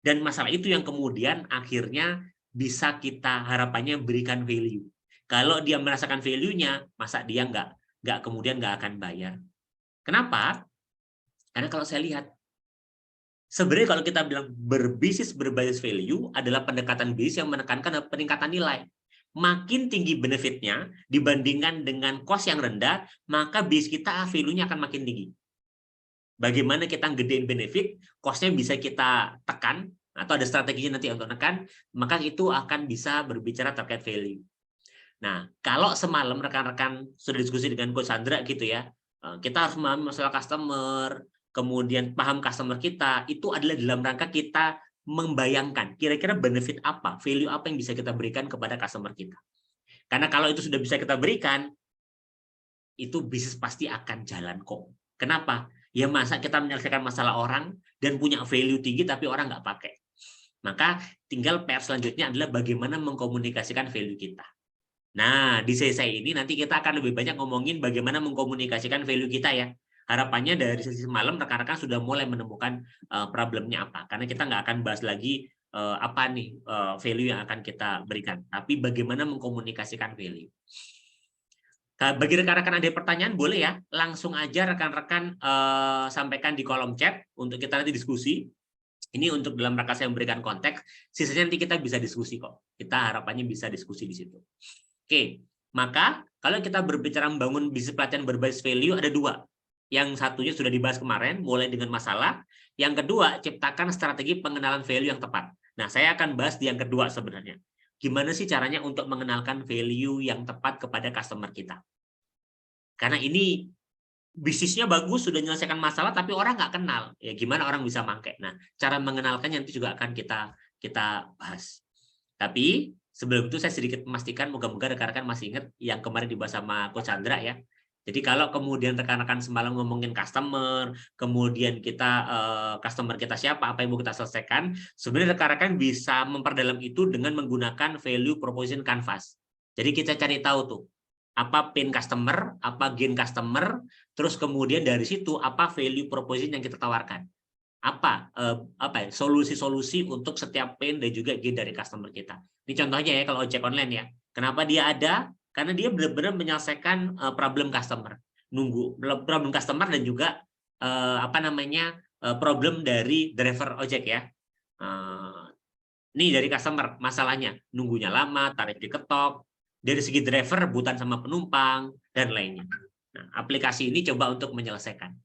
Dan masalah itu yang kemudian akhirnya bisa kita harapannya berikan value. Kalau dia merasakan value-nya, masa dia nggak kemudian nggak akan bayar. Kenapa? Karena kalau saya lihat, sebenarnya kalau kita bilang berbisnis berbasis value adalah pendekatan bisnis yang menekankan peningkatan nilai. Makin tinggi benefitnya dibandingkan dengan cost yang rendah, maka bisnis kita value-nya akan makin tinggi. Bagaimana kita gedein benefit, cost-nya bisa kita tekan, atau ada strateginya nanti untuk tekan, maka itu akan bisa berbicara terkait value. Nah, kalau semalam rekan-rekan sudah diskusi dengan Coach Sandra gitu ya, kita harus memahami masalah customer, kemudian paham customer kita, itu adalah dalam rangka kita membayangkan kira-kira benefit apa, value apa yang bisa kita berikan kepada customer kita. Karena kalau itu sudah bisa kita berikan, itu bisnis pasti akan jalan kok. Kenapa? Ya masa kita menyelesaikan masalah orang dan punya value tinggi tapi orang nggak pakai. Maka tinggal PR selanjutnya adalah bagaimana mengkomunikasikan value kita. Nah, di sesi ini nanti kita akan lebih banyak ngomongin bagaimana mengkomunikasikan value kita ya. Harapannya dari sesi semalam rekan-rekan sudah mulai menemukan problemnya apa. Karena kita nggak akan bahas lagi apa nih value yang akan kita berikan. Tapi bagaimana mengkomunikasikan value. Bagi rekan-rekan ada pertanyaan, boleh ya. Langsung aja rekan-rekan sampaikan di kolom chat untuk kita nanti diskusi. Ini untuk dalam rangka saya memberikan konteks. Sisanya nanti kita bisa diskusi kok. Kita harapannya bisa diskusi di situ. Oke, maka kalau kita berbicara membangun bisnis pelatihan berbasis value ada dua. Yang satunya sudah dibahas kemarin, mulai dengan masalah. Yang kedua, ciptakan strategi pengenalan value yang tepat. Nah, saya akan bahas di yang kedua sebenarnya. Gimana sih caranya untuk mengenalkan value yang tepat kepada customer kita? Karena ini bisnisnya bagus, sudah menyelesaikan masalah, tapi orang nggak kenal. Ya, gimana orang bisa pakai? Nah, cara mengenalkannya nanti juga akan kita bahas. Tapi sebelum itu saya sedikit memastikan, moga-moga rekan-rekan masih ingat yang kemarin dibahas sama Coach Chandra ya. Jadi kalau kemudian rekan-rekan semalam ngomongin customer, kemudian customer kita siapa, apa yang mau kita selesaikan, sebenarnya rekan-rekan bisa memperdalam itu dengan menggunakan value proposition canvas. Jadi kita cari tahu tuh, apa pain customer, apa gain customer, terus kemudian dari situ apa value proposition yang kita tawarkan. Apa solusi-solusi untuk setiap pain dan juga gain dari customer kita. Ini contohnya ya kalau ojek online ya. Kenapa dia ada? Karena dia benar-benar menyelesaikan problem customer, problem customer dan juga problem dari driver ojek ya. Ini dari customer masalahnya, nunggunya lama, tarif diketok, dari segi driver rebutan sama penumpang dan lainnya. Nah, aplikasi ini coba untuk menyelesaikan.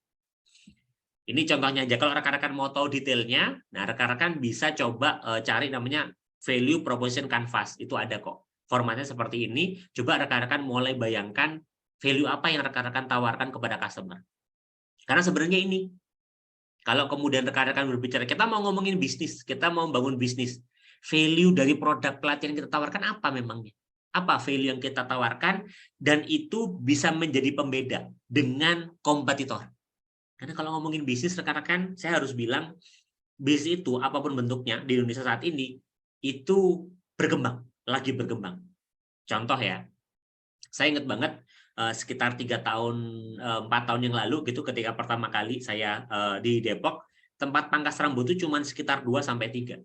Ini contohnya aja. Kalau rekan-rekan mau tahu detailnya, nah rekan-rekan bisa coba cari namanya value proposition canvas, itu ada kok. Formatnya seperti ini, coba rekan-rekan mulai bayangkan value apa yang rekan-rekan tawarkan kepada customer. Karena sebenarnya ini, kalau kemudian rekan-rekan berbicara, kita mau ngomongin bisnis, kita mau bangun bisnis, value dari produk pelatihan yang kita tawarkan apa memangnya? Apa value yang kita tawarkan, dan itu bisa menjadi pembeda dengan kompetitor. Karena kalau ngomongin bisnis, rekan-rekan, saya harus bilang, bisnis itu, apapun bentuknya, di Indonesia saat ini, itu berkembang. Lagi berkembang. Contoh ya, saya ingat banget sekitar 4 tahun yang lalu gitu, ketika pertama kali saya di Depok, tempat pangkas rambut itu cuma sekitar 2-3.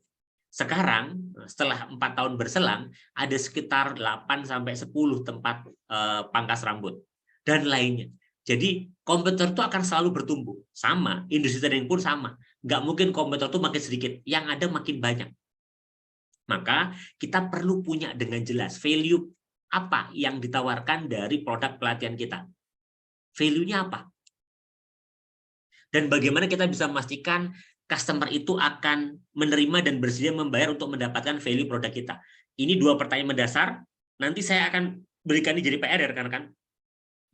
Sekarang setelah 4 tahun berselang, ada sekitar 8-10 tempat pangkas rambut dan lainnya. Jadi kompetitor itu akan selalu bertumbuh. Sama, industri training pun sama. Nggak mungkin kompetitor itu makin sedikit, yang ada makin banyak. Maka kita perlu punya dengan jelas value apa yang ditawarkan dari produk pelatihan kita. Value-nya apa? Dan bagaimana kita bisa memastikan customer itu akan menerima dan bersedia membayar untuk mendapatkan value produk kita. Ini 2 pertanyaan mendasar. Nanti saya akan berikan ini jadi PR ya rekan-rekan.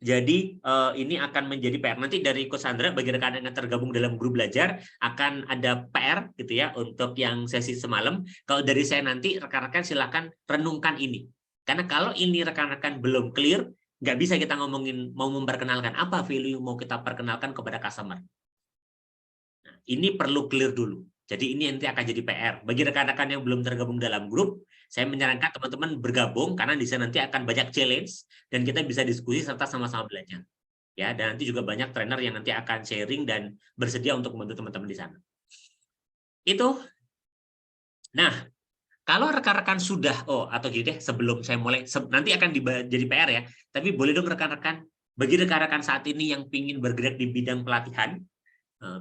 Jadi ini akan menjadi PR. Nanti dari Coach Sandra, bagi rekan yang tergabung dalam grup belajar, akan ada PR gitu ya untuk yang sesi semalam. Kalau dari saya nanti, rekan-rekan silakan renungkan ini. Karena kalau ini rekan-rekan belum clear, nggak bisa kita ngomongin mau memperkenalkan apa value yang mau kita perkenalkan kepada customer. Nah, ini perlu clear dulu. Jadi ini nanti akan jadi PR. Bagi rekan-rekan yang belum tergabung dalam grup, saya menyarankan teman-teman bergabung karena di sana nanti akan banyak challenge dan kita bisa diskusi serta sama-sama belajar. Ya, dan nanti juga banyak trainer yang nanti akan sharing dan bersedia untuk membantu teman-teman di sana. Itu. Nah, kalau rekan-rekan sudah atau gini deh, sebelum saya mulai nanti akan jadi PR ya. Tapi boleh dong rekan-rekan, bagi rekan-rekan saat ini yang ingin bergerak di bidang pelatihan,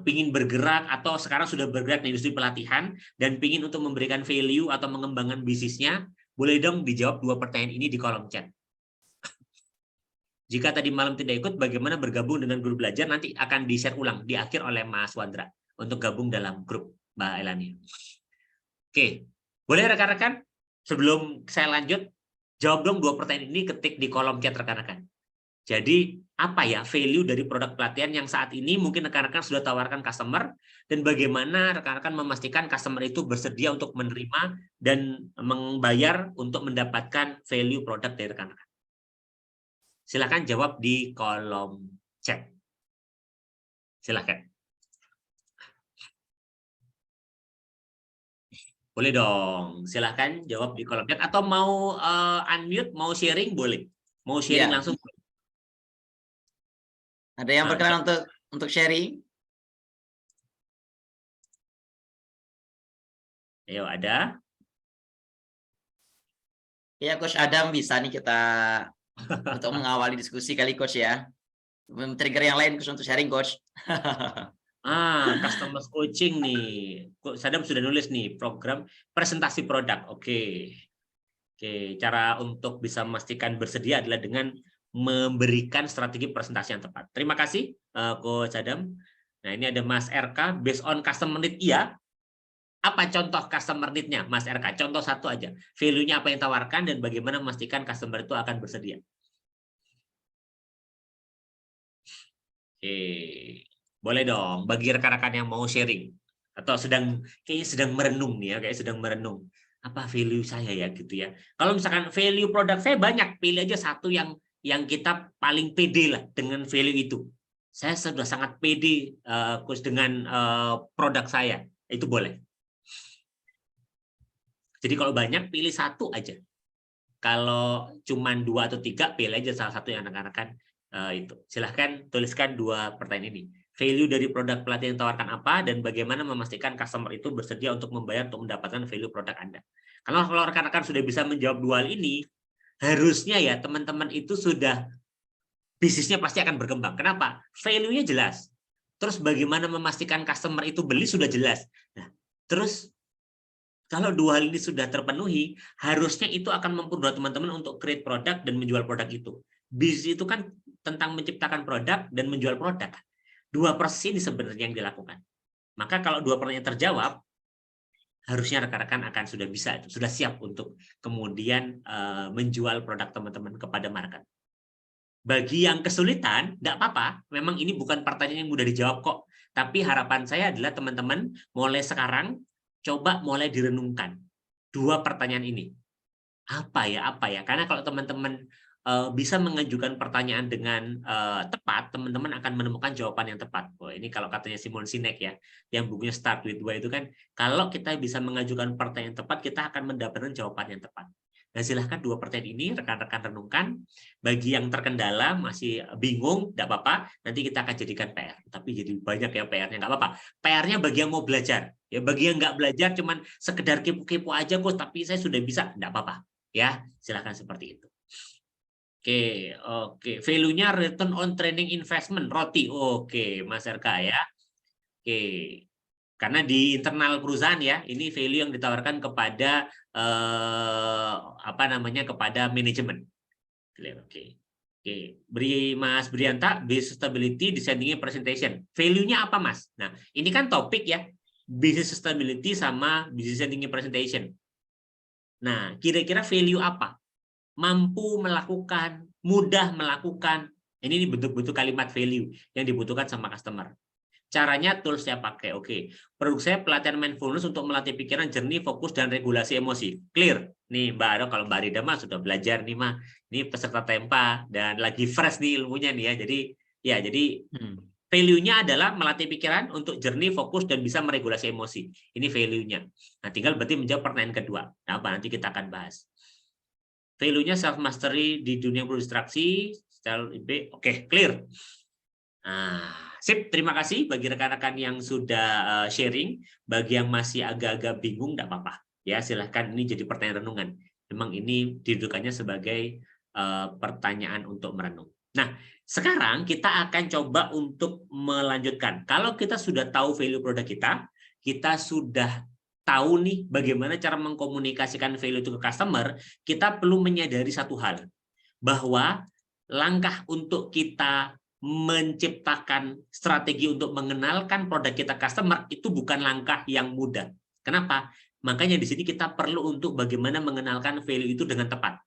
pingin bergerak atau sekarang sudah bergerak di industri pelatihan dan pingin untuk memberikan value atau mengembangkan bisnisnya, boleh dong dijawab 2 pertanyaan ini di kolom chat. Jika tadi malam tidak ikut, bagaimana bergabung dengan grup belajar, nanti akan di-share ulang di akhir oleh Mas Wandra untuk gabung dalam grup Mbak Elani. Oke, boleh rekan-rekan sebelum saya lanjut, jawab dong 2 pertanyaan ini, ketik di kolom chat rekan-rekan. Jadi apa ya value dari produk pelatihan yang saat ini mungkin rekan-rekan sudah tawarkan customer, dan bagaimana rekan-rekan memastikan customer itu bersedia untuk menerima dan membayar untuk mendapatkan value produk dari rekan-rekan. Silakan jawab di kolom chat. Silakan. Boleh dong, silakan jawab di kolom chat atau mau unmute, mau sharing boleh. Mau sharing langsung boleh. Ada yang berkenan untuk sharing? Ayo, ada? Ya, Coach Adam bisa nih kita untuk mengawali diskusi kali, Coach ya. Trigger yang lain, Coach, untuk sharing, Coach. Customer coaching nih. Sadam sudah nulis nih, program presentasi produk. Oke, cara untuk bisa memastikan bersedia adalah dengan memberikan strategi presentasi yang tepat. Terima kasih, Coach Adam. Nah, ini ada Mas RK, based on customer need, iya. Apa contoh customer need-nya, Mas RK? Contoh satu aja. Value-nya apa yang tawarkan dan bagaimana memastikan customer itu akan bersedia. Oke, boleh dong. Bagi rekan-rekan yang mau sharing atau kayaknya sedang merenung nih ya, kayak sedang merenung. Apa value saya ya gitu ya. Kalau misalkan value produk saya banyak, pilih aja satu yang yang kita paling pede lah dengan value itu. Saya sudah sangat pede dengan produk saya, itu boleh. Jadi kalau banyak pilih satu aja. Kalau cuma 2 atau 3, pilih aja salah satu yang rekan-rekan itu. Silahkan tuliskan 2 pertanyaan ini. Value dari produk pelatihan yang ditawarkan apa, dan bagaimana memastikan customer itu bersedia untuk membayar untuk mendapatkan value produk Anda. Kalau rekan-rekan sudah bisa menjawab 2 hal ini, harusnya ya teman-teman itu sudah bisnisnya pasti akan berkembang. Kenapa? Value-nya jelas. Terus bagaimana memastikan customer itu beli sudah jelas. Nah, terus kalau 2 hal ini sudah terpenuhi, harusnya itu akan mempermudah teman-teman untuk create produk dan menjual produk itu. Bisnis itu kan tentang menciptakan produk dan menjual produk. 2 proses ini sebenarnya yang dilakukan. Maka kalau 2 pertanyaan terjawab, harusnya rekan-rekan akan sudah bisa, sudah siap untuk kemudian menjual produk teman-teman kepada market. Bagi yang kesulitan, tidak apa-apa. Memang ini bukan pertanyaan yang mudah dijawab kok. Tapi harapan saya adalah teman-teman mulai sekarang coba mulai direnungkan 2 pertanyaan ini. Apa ya? Karena kalau teman-teman bisa mengajukan pertanyaan dengan tepat, teman-teman akan menemukan jawaban yang tepat. Oh, ini kalau katanya Simon Sinek ya, yang bukunya Start with Why itu kan, kalau kita bisa mengajukan pertanyaan yang tepat, kita akan mendapatkan jawaban yang tepat. Nah, silahkan 2 pertanyaan ini rekan-rekan renungkan. Bagi yang terkendala, masih bingung, tidak apa-apa. Nanti kita akan jadikan PR. Tapi jadi banyak ya PR-nya, nggak apa-apa. PR-nya bagi yang mau belajar. Ya, bagi yang nggak belajar, cuman sekedar kepo-kepo aja, Gus, tapi saya sudah bisa, tidak apa-apa. Ya, silahkan seperti itu. Oke. Value-nya return on training investment, ROTI. Oke, Mas RK ya. Oke. Karena di internal perusahaan ya, ini value yang ditawarkan kepada kepada manajemen. Oke. Beri Mas Brianta, business sustainability, designing presentation. Value-nya apa, Mas? Nah, ini kan topik ya, business sustainability sama business designing presentation. Nah, kira-kira value apa? Mampu melakukan, mudah melakukan. Ini bentuk-bentuk kalimat value yang dibutuhkan sama customer. Caranya toolsnya pakai. Oke. Produk saya pelatihan mindfulness untuk melatih pikiran jernih, fokus, dan regulasi emosi. Clear. Nih Mbak Ado, kalau Mbak Rida mah sudah belajar nih mah. Ini peserta Tempa dan lagi fresh nih ilmunya nih ya. Jadi value-nya adalah melatih pikiran untuk jernih, fokus, dan bisa meregulasi emosi. Ini value-nya. Nah, tinggal berarti menjawab pertanyaan kedua. Nah, apa nanti kita akan bahas. Value-nya self mastery di dunia berdistraksi, style IP. Oke, clear. Nah, sip, terima kasih bagi rekan-rekan yang sudah sharing. Bagi yang masih agak-agak bingung, tidak apa-apa. Ya, silahkan, ini jadi pertanyaan renungan. Memang ini didudukannya sebagai pertanyaan untuk merenung. Nah, sekarang kita akan coba untuk melanjutkan. Kalau kita sudah tahu value produk kita sudah tahu nih bagaimana cara mengkomunikasikan value itu ke customer, kita perlu menyadari satu hal, bahwa langkah untuk kita menciptakan strategi untuk mengenalkan produk kita customer itu bukan langkah yang mudah. Kenapa? Makanya di sini kita perlu untuk bagaimana mengenalkan value itu dengan tepat.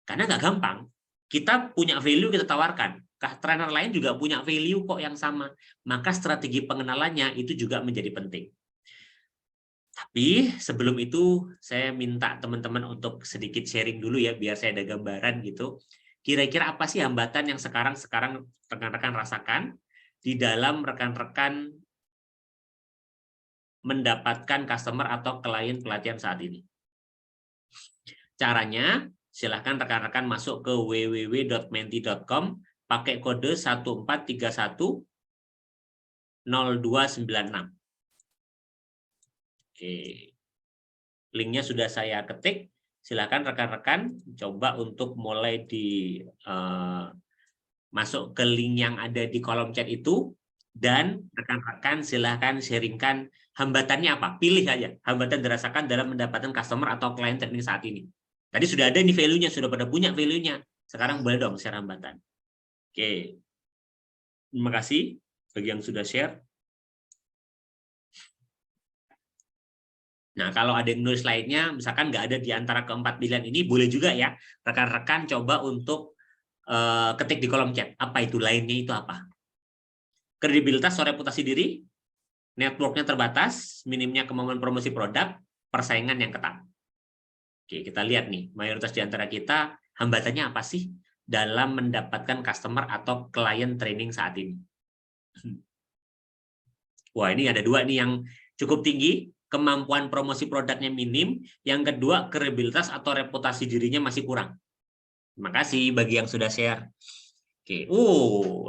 Karena nggak gampang. Kita punya value kita tawarkan. Trainer lain juga punya value kok yang sama. Maka strategi pengenalannya itu juga menjadi penting. Tapi sebelum itu saya minta teman-teman untuk sedikit sharing dulu ya biar saya ada gambaran gitu. Kira-kira apa sih hambatan yang sekarang rekan-rekan rasakan di dalam rekan-rekan mendapatkan customer atau klien pelatihan saat ini? Caranya, silahkan rekan-rekan masuk ke www.menti.com, pakai kode 14310296. Oke. Linknya sudah saya ketik. Silakan rekan-rekan coba untuk mulai masuk ke link yang ada di kolom chat itu, dan rekan-rekan silakan sharingkan hambatannya apa. Pilih saja hambatan dirasakan dalam mendapatkan customer atau klien training saat ini. Tadi sudah ada nih value-nya, sudah pada punya value-nya. Sekarang boleh dong share hambatan. Oke. Terima kasih bagi yang sudah share. Nah, kalau ada yang nulis lainnya, misalkan nggak ada di antara keempat pilihan ini, boleh juga ya, rekan-rekan coba untuk ketik di kolom chat. Apa itu lainnya, itu apa? Kredibilitas atau reputasi diri, networknya terbatas, minimnya kemampuan promosi produk, persaingan yang ketat. Oke, kita lihat nih, mayoritas di antara kita, hambatannya apa sih dalam mendapatkan customer atau klien training saat ini. Wah, ini ada 2 nih yang cukup tinggi, kemampuan promosi produknya minim, yang kedua kredibilitas atau reputasi dirinya masih kurang. Terima kasih bagi yang sudah share. Oke,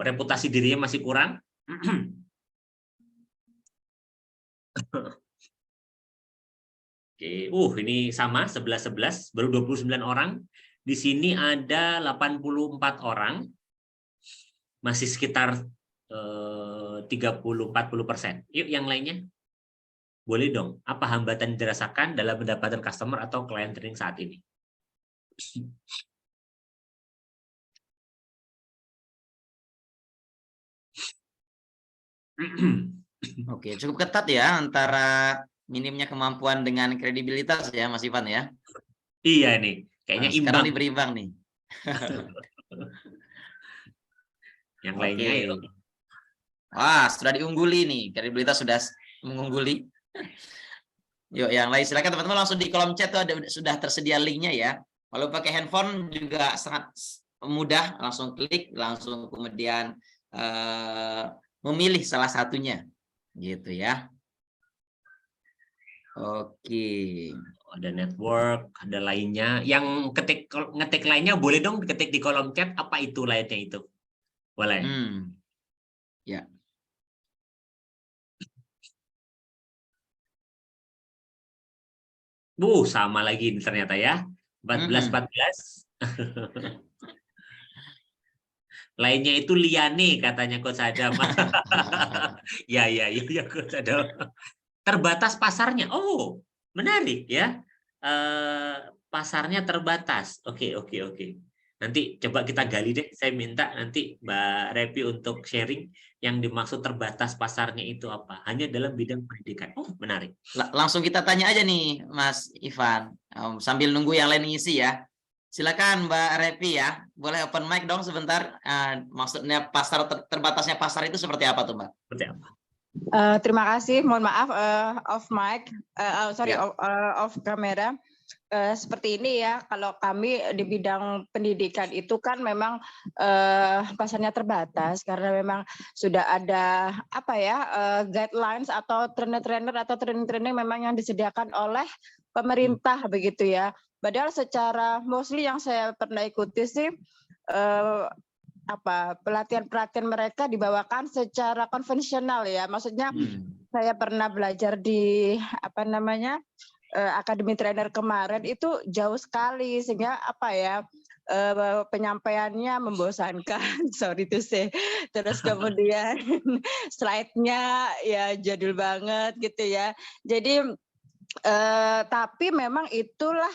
reputasi dirinya masih kurang. Oke, ini sama 11-11, baru 29 orang. Di sini ada 84 orang, masih sekitar 30-40%. Yuk yang lainnya. Boleh dong, apa hambatan dirasakan dalam mendapatkan customer atau klien training saat ini? Oke, cukup ketat ya antara minimnya kemampuan dengan kredibilitas ya Mas Ivan ya. Iya nih, kayaknya Sekarang imbang. berimbang nih. Yang lainnya ya. Wah, sudah diungguli nih, kredibilitas sudah mengungguli. Yuk, yang lain silakan teman-teman langsung di kolom chat tuh sudah tersedia linknya ya. Kalau pakai handphone juga sangat mudah, langsung klik, langsung kemudian memilih salah satunya, gitu ya. Oke. Ada network, ada lainnya. Yang ngetik lainnya boleh dong ketik di kolom chat apa itu lainnya itu. Boleh. Ya. Sama lagi ternyata ya. 14. Lainnya itu Liane katanya Coach Adam. Ya Coach Adam. Terbatas pasarnya. Oh, menarik ya. Pasarnya terbatas. Oke. Nanti coba kita gali deh. Saya minta nanti Mbak Repi untuk sharing yang dimaksud terbatas pasarnya itu apa. Hanya dalam bidang pendidikan. Oh, menarik. Langsung kita tanya aja nih, Mas Ivan. Sambil nunggu yang lain ngisi ya. Silakan Mbak Repi ya. Boleh open mic dong sebentar. Maksudnya pasar terbatasnya pasar itu seperti apa tuh, Mbak? Seperti apa? Terima kasih. Mohon maaf off mic. Off kamera. Seperti ini ya, kalau kami di bidang pendidikan itu kan memang pasarnya terbatas karena memang sudah ada guidelines atau trainer atau training memang yang disediakan oleh pemerintah begitu ya. Padahal secara mostly yang saya pernah ikuti sih pelatihan mereka dibawakan secara konvensional ya. Maksudnya saya pernah belajar di Akademi Trainer kemarin itu jauh sekali sehingga penyampaiannya membosankan, sorry to say. Terus kemudian slide-nya ya jadul banget gitu ya. Jadi tapi memang itulah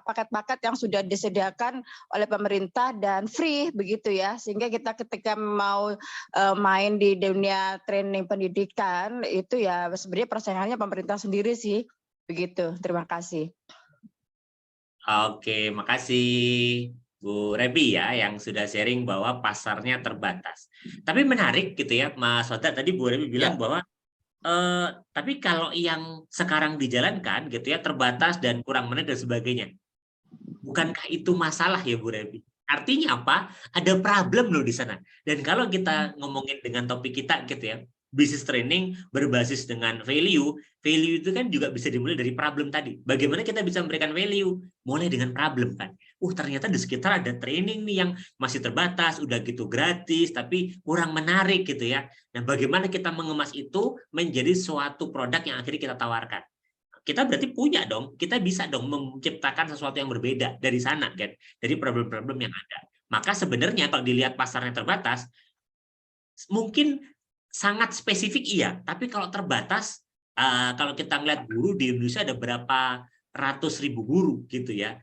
paket-paket yang sudah disediakan oleh pemerintah dan free begitu ya, sehingga kita ketika mau main di dunia training pendidikan itu ya sebenarnya persaingannya pemerintah sendiri sih. Begitu, terima kasih. Oke, makasih Bu Rebi ya yang sudah sharing bahwa pasarnya terbatas. Tapi menarik gitu ya, Mas Wada tadi Bu Rebi bilang bahwa tapi kalau yang sekarang dijalankan gitu ya terbatas dan kurang menarik dan sebagainya. Bukankah itu masalah ya Bu Rebi? Artinya apa? Ada problem loh di sana. Dan kalau kita ngomongin dengan topik kita gitu ya, business training berbasis dengan value itu kan juga bisa dimulai dari problem tadi. Bagaimana kita bisa memberikan value? Mulai dengan problem kan. Ternyata di sekitar ada training nih yang masih terbatas, udah gitu gratis, tapi kurang menarik gitu ya. Nah, bagaimana kita mengemas itu menjadi suatu produk yang akhirnya kita tawarkan? Kita berarti punya dong, kita bisa dong menciptakan sesuatu yang berbeda dari sana kan, dari problem-problem yang ada. Maka sebenarnya kalau dilihat pasarnya terbatas, mungkin sangat spesifik iya, tapi kalau terbatas, kalau kita ngeliat guru di Indonesia ada berapa ratus ribu guru gitu ya,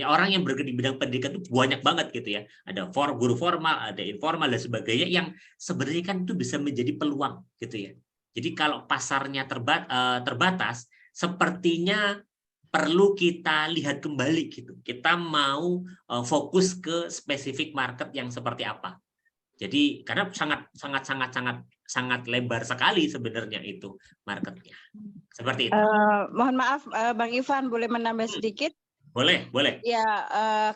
orang yang bergerak di bidang pendidikan itu banyak banget gitu ya, ada guru formal, ada informal dan sebagainya yang sebenarnya kan itu bisa menjadi peluang gitu ya. Jadi kalau pasarnya terbatas, sepertinya perlu kita lihat kembali gitu. Kita mau fokus ke spesifik market yang seperti apa. Jadi karena sangat lebar sekali sebenarnya itu marketnya. Seperti itu. Mohon maaf Bang Ivan boleh menambah sedikit? Boleh, boleh. Ya,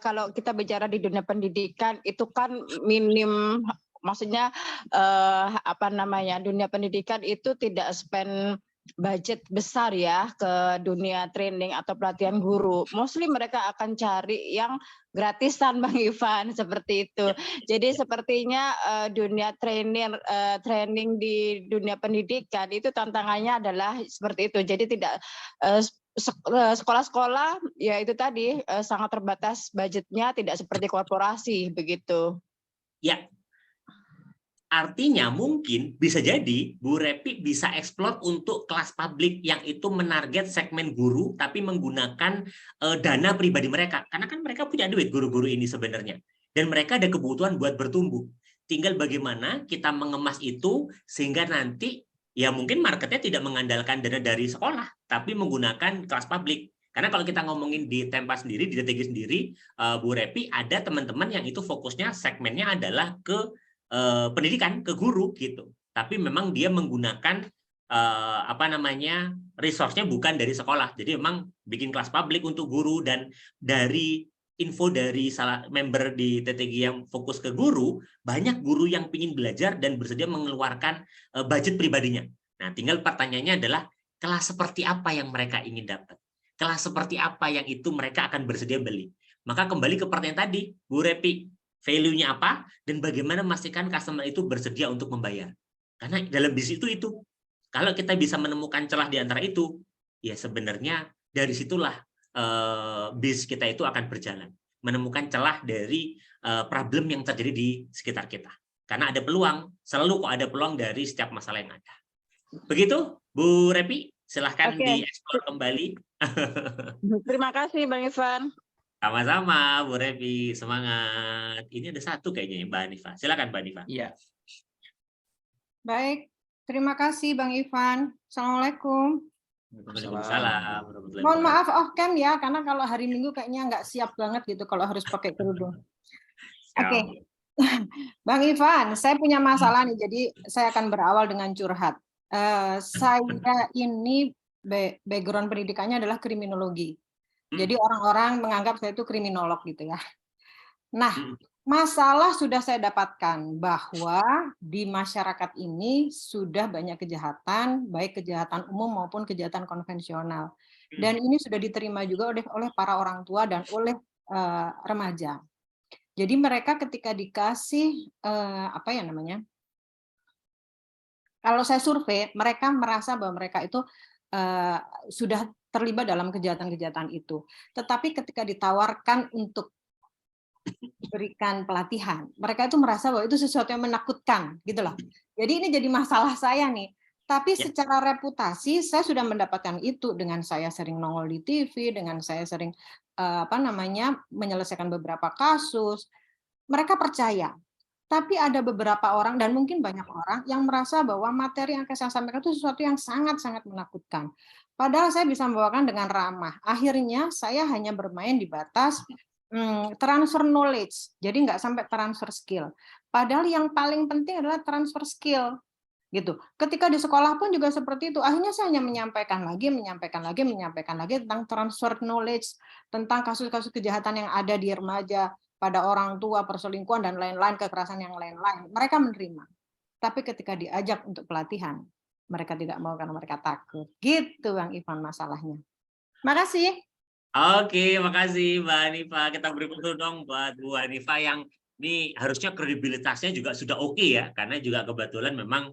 kalau kita bicara di dunia pendidikan itu kan maksudnya apa namanya, dunia pendidikan itu tidak spend budget besar ya ke dunia training atau pelatihan guru. Mostly mereka akan cari yang gratisan, Bang Ivan, seperti itu. Jadi sepertinya dunia training di dunia pendidikan itu tantangannya adalah seperti itu. Jadi tidak sekolah-sekolah ya itu tadi sangat terbatas budgetnya, tidak seperti korporasi begitu. Ya, artinya mungkin bisa jadi Bu Repi bisa eksplor untuk kelas publik yang itu menarget segmen guru tapi menggunakan dana pribadi mereka. Karena kan mereka punya duit guru-guru ini sebenarnya. Dan mereka ada kebutuhan buat bertumbuh. Tinggal bagaimana kita mengemas itu sehingga nanti ya mungkin marketnya tidak mengandalkan dana dari sekolah, tapi menggunakan kelas publik. Karena kalau kita ngomongin di Tempa sendiri, di DTG sendiri, Bu Repi ada teman-teman yang itu fokusnya segmennya adalah ke pendidikan, ke guru gitu. Tapi memang dia menggunakan apa namanya resource-nya bukan dari sekolah. Jadi memang bikin kelas publik untuk guru, dan dari info dari salah member di TTG yang fokus ke guru, banyak guru yang ingin belajar dan bersedia mengeluarkan budget pribadinya. Nah, tinggal pertanyaannya adalah kelas seperti apa yang mereka ingin dapat? Kelas seperti apa yang itu mereka akan bersedia beli? Maka kembali ke pertanyaan tadi, Bu Repi, value-nya apa, dan bagaimana memastikan customer itu bersedia untuk membayar. Karena dalam bisnis itu, kalau kita bisa menemukan celah di antara itu, ya sebenarnya dari situlah bisnis kita itu akan berjalan. Menemukan celah dari problem yang terjadi di sekitar kita. Karena ada peluang, selalu kok ada peluang dari setiap masalah yang ada. Begitu, Bu Repi, silahkan dieksplor kembali. Terima kasih, Bang Ivan. Sama-sama, Bu Repi, semangat. Ini ada satu kayaknya Mbak Hanifa. Silakan Mbak Hanifa. Iya. Baik, terima kasih Bang Ivan. Assalamualaikum. Waalaikumsalam. Mohon maaf off cam ya, karena kalau hari Minggu kayaknya nggak siap banget gitu kalau harus pakai kerudung. Oke. Bang Ivan, saya punya masalah nih, jadi saya akan berawal dengan curhat. Saya ini background pendidikannya adalah kriminologi. Jadi orang-orang menganggap saya itu kriminolog gitu ya. Nah, masalah sudah saya dapatkan bahwa di masyarakat ini sudah banyak kejahatan, baik kejahatan umum maupun kejahatan konvensional. Dan ini sudah diterima juga oleh para orang tua dan oleh remaja. Jadi mereka ketika dikasih apa ya namanya? Kalau saya survei, mereka merasa bahwa mereka itu sudah terlibat dalam kejahatan-kejahatan itu. Tetapi ketika ditawarkan untuk diberikan pelatihan, mereka itu merasa bahwa itu sesuatu yang menakutkan, gitu loh. Jadi ini jadi masalah saya nih. Tapi secara reputasi saya sudah mendapatkan itu dengan saya sering nongol di TV, dengan saya sering apa namanya menyelesaikan beberapa kasus. Mereka percaya. Tapi ada beberapa orang dan mungkin banyak orang yang merasa bahwa materi yang saya sampaikan itu sesuatu yang sangat-sangat menakutkan. Padahal saya bisa membawakan dengan ramah. Akhirnya saya hanya bermain di batas transfer knowledge, jadi nggak sampai transfer skill. Padahal yang paling penting adalah transfer skill, gitu. Ketika di sekolah pun juga seperti itu. Akhirnya saya hanya menyampaikan lagi tentang transfer knowledge, tentang kasus-kasus kejahatan yang ada di remaja, pada orang tua, perselingkuhan dan lain-lain, kekerasan yang lain-lain. Mereka menerima. Tapi ketika diajak untuk pelatihan, mereka tidak mau karena mereka takut. Gitu Bang Ivan masalahnya. Makasih. Oke, makasih Mbak Hanifa. Kita beri tepuk dong buat Bu Hanifa yang ini harusnya kredibilitasnya juga sudah oke ya, karena juga kebetulan memang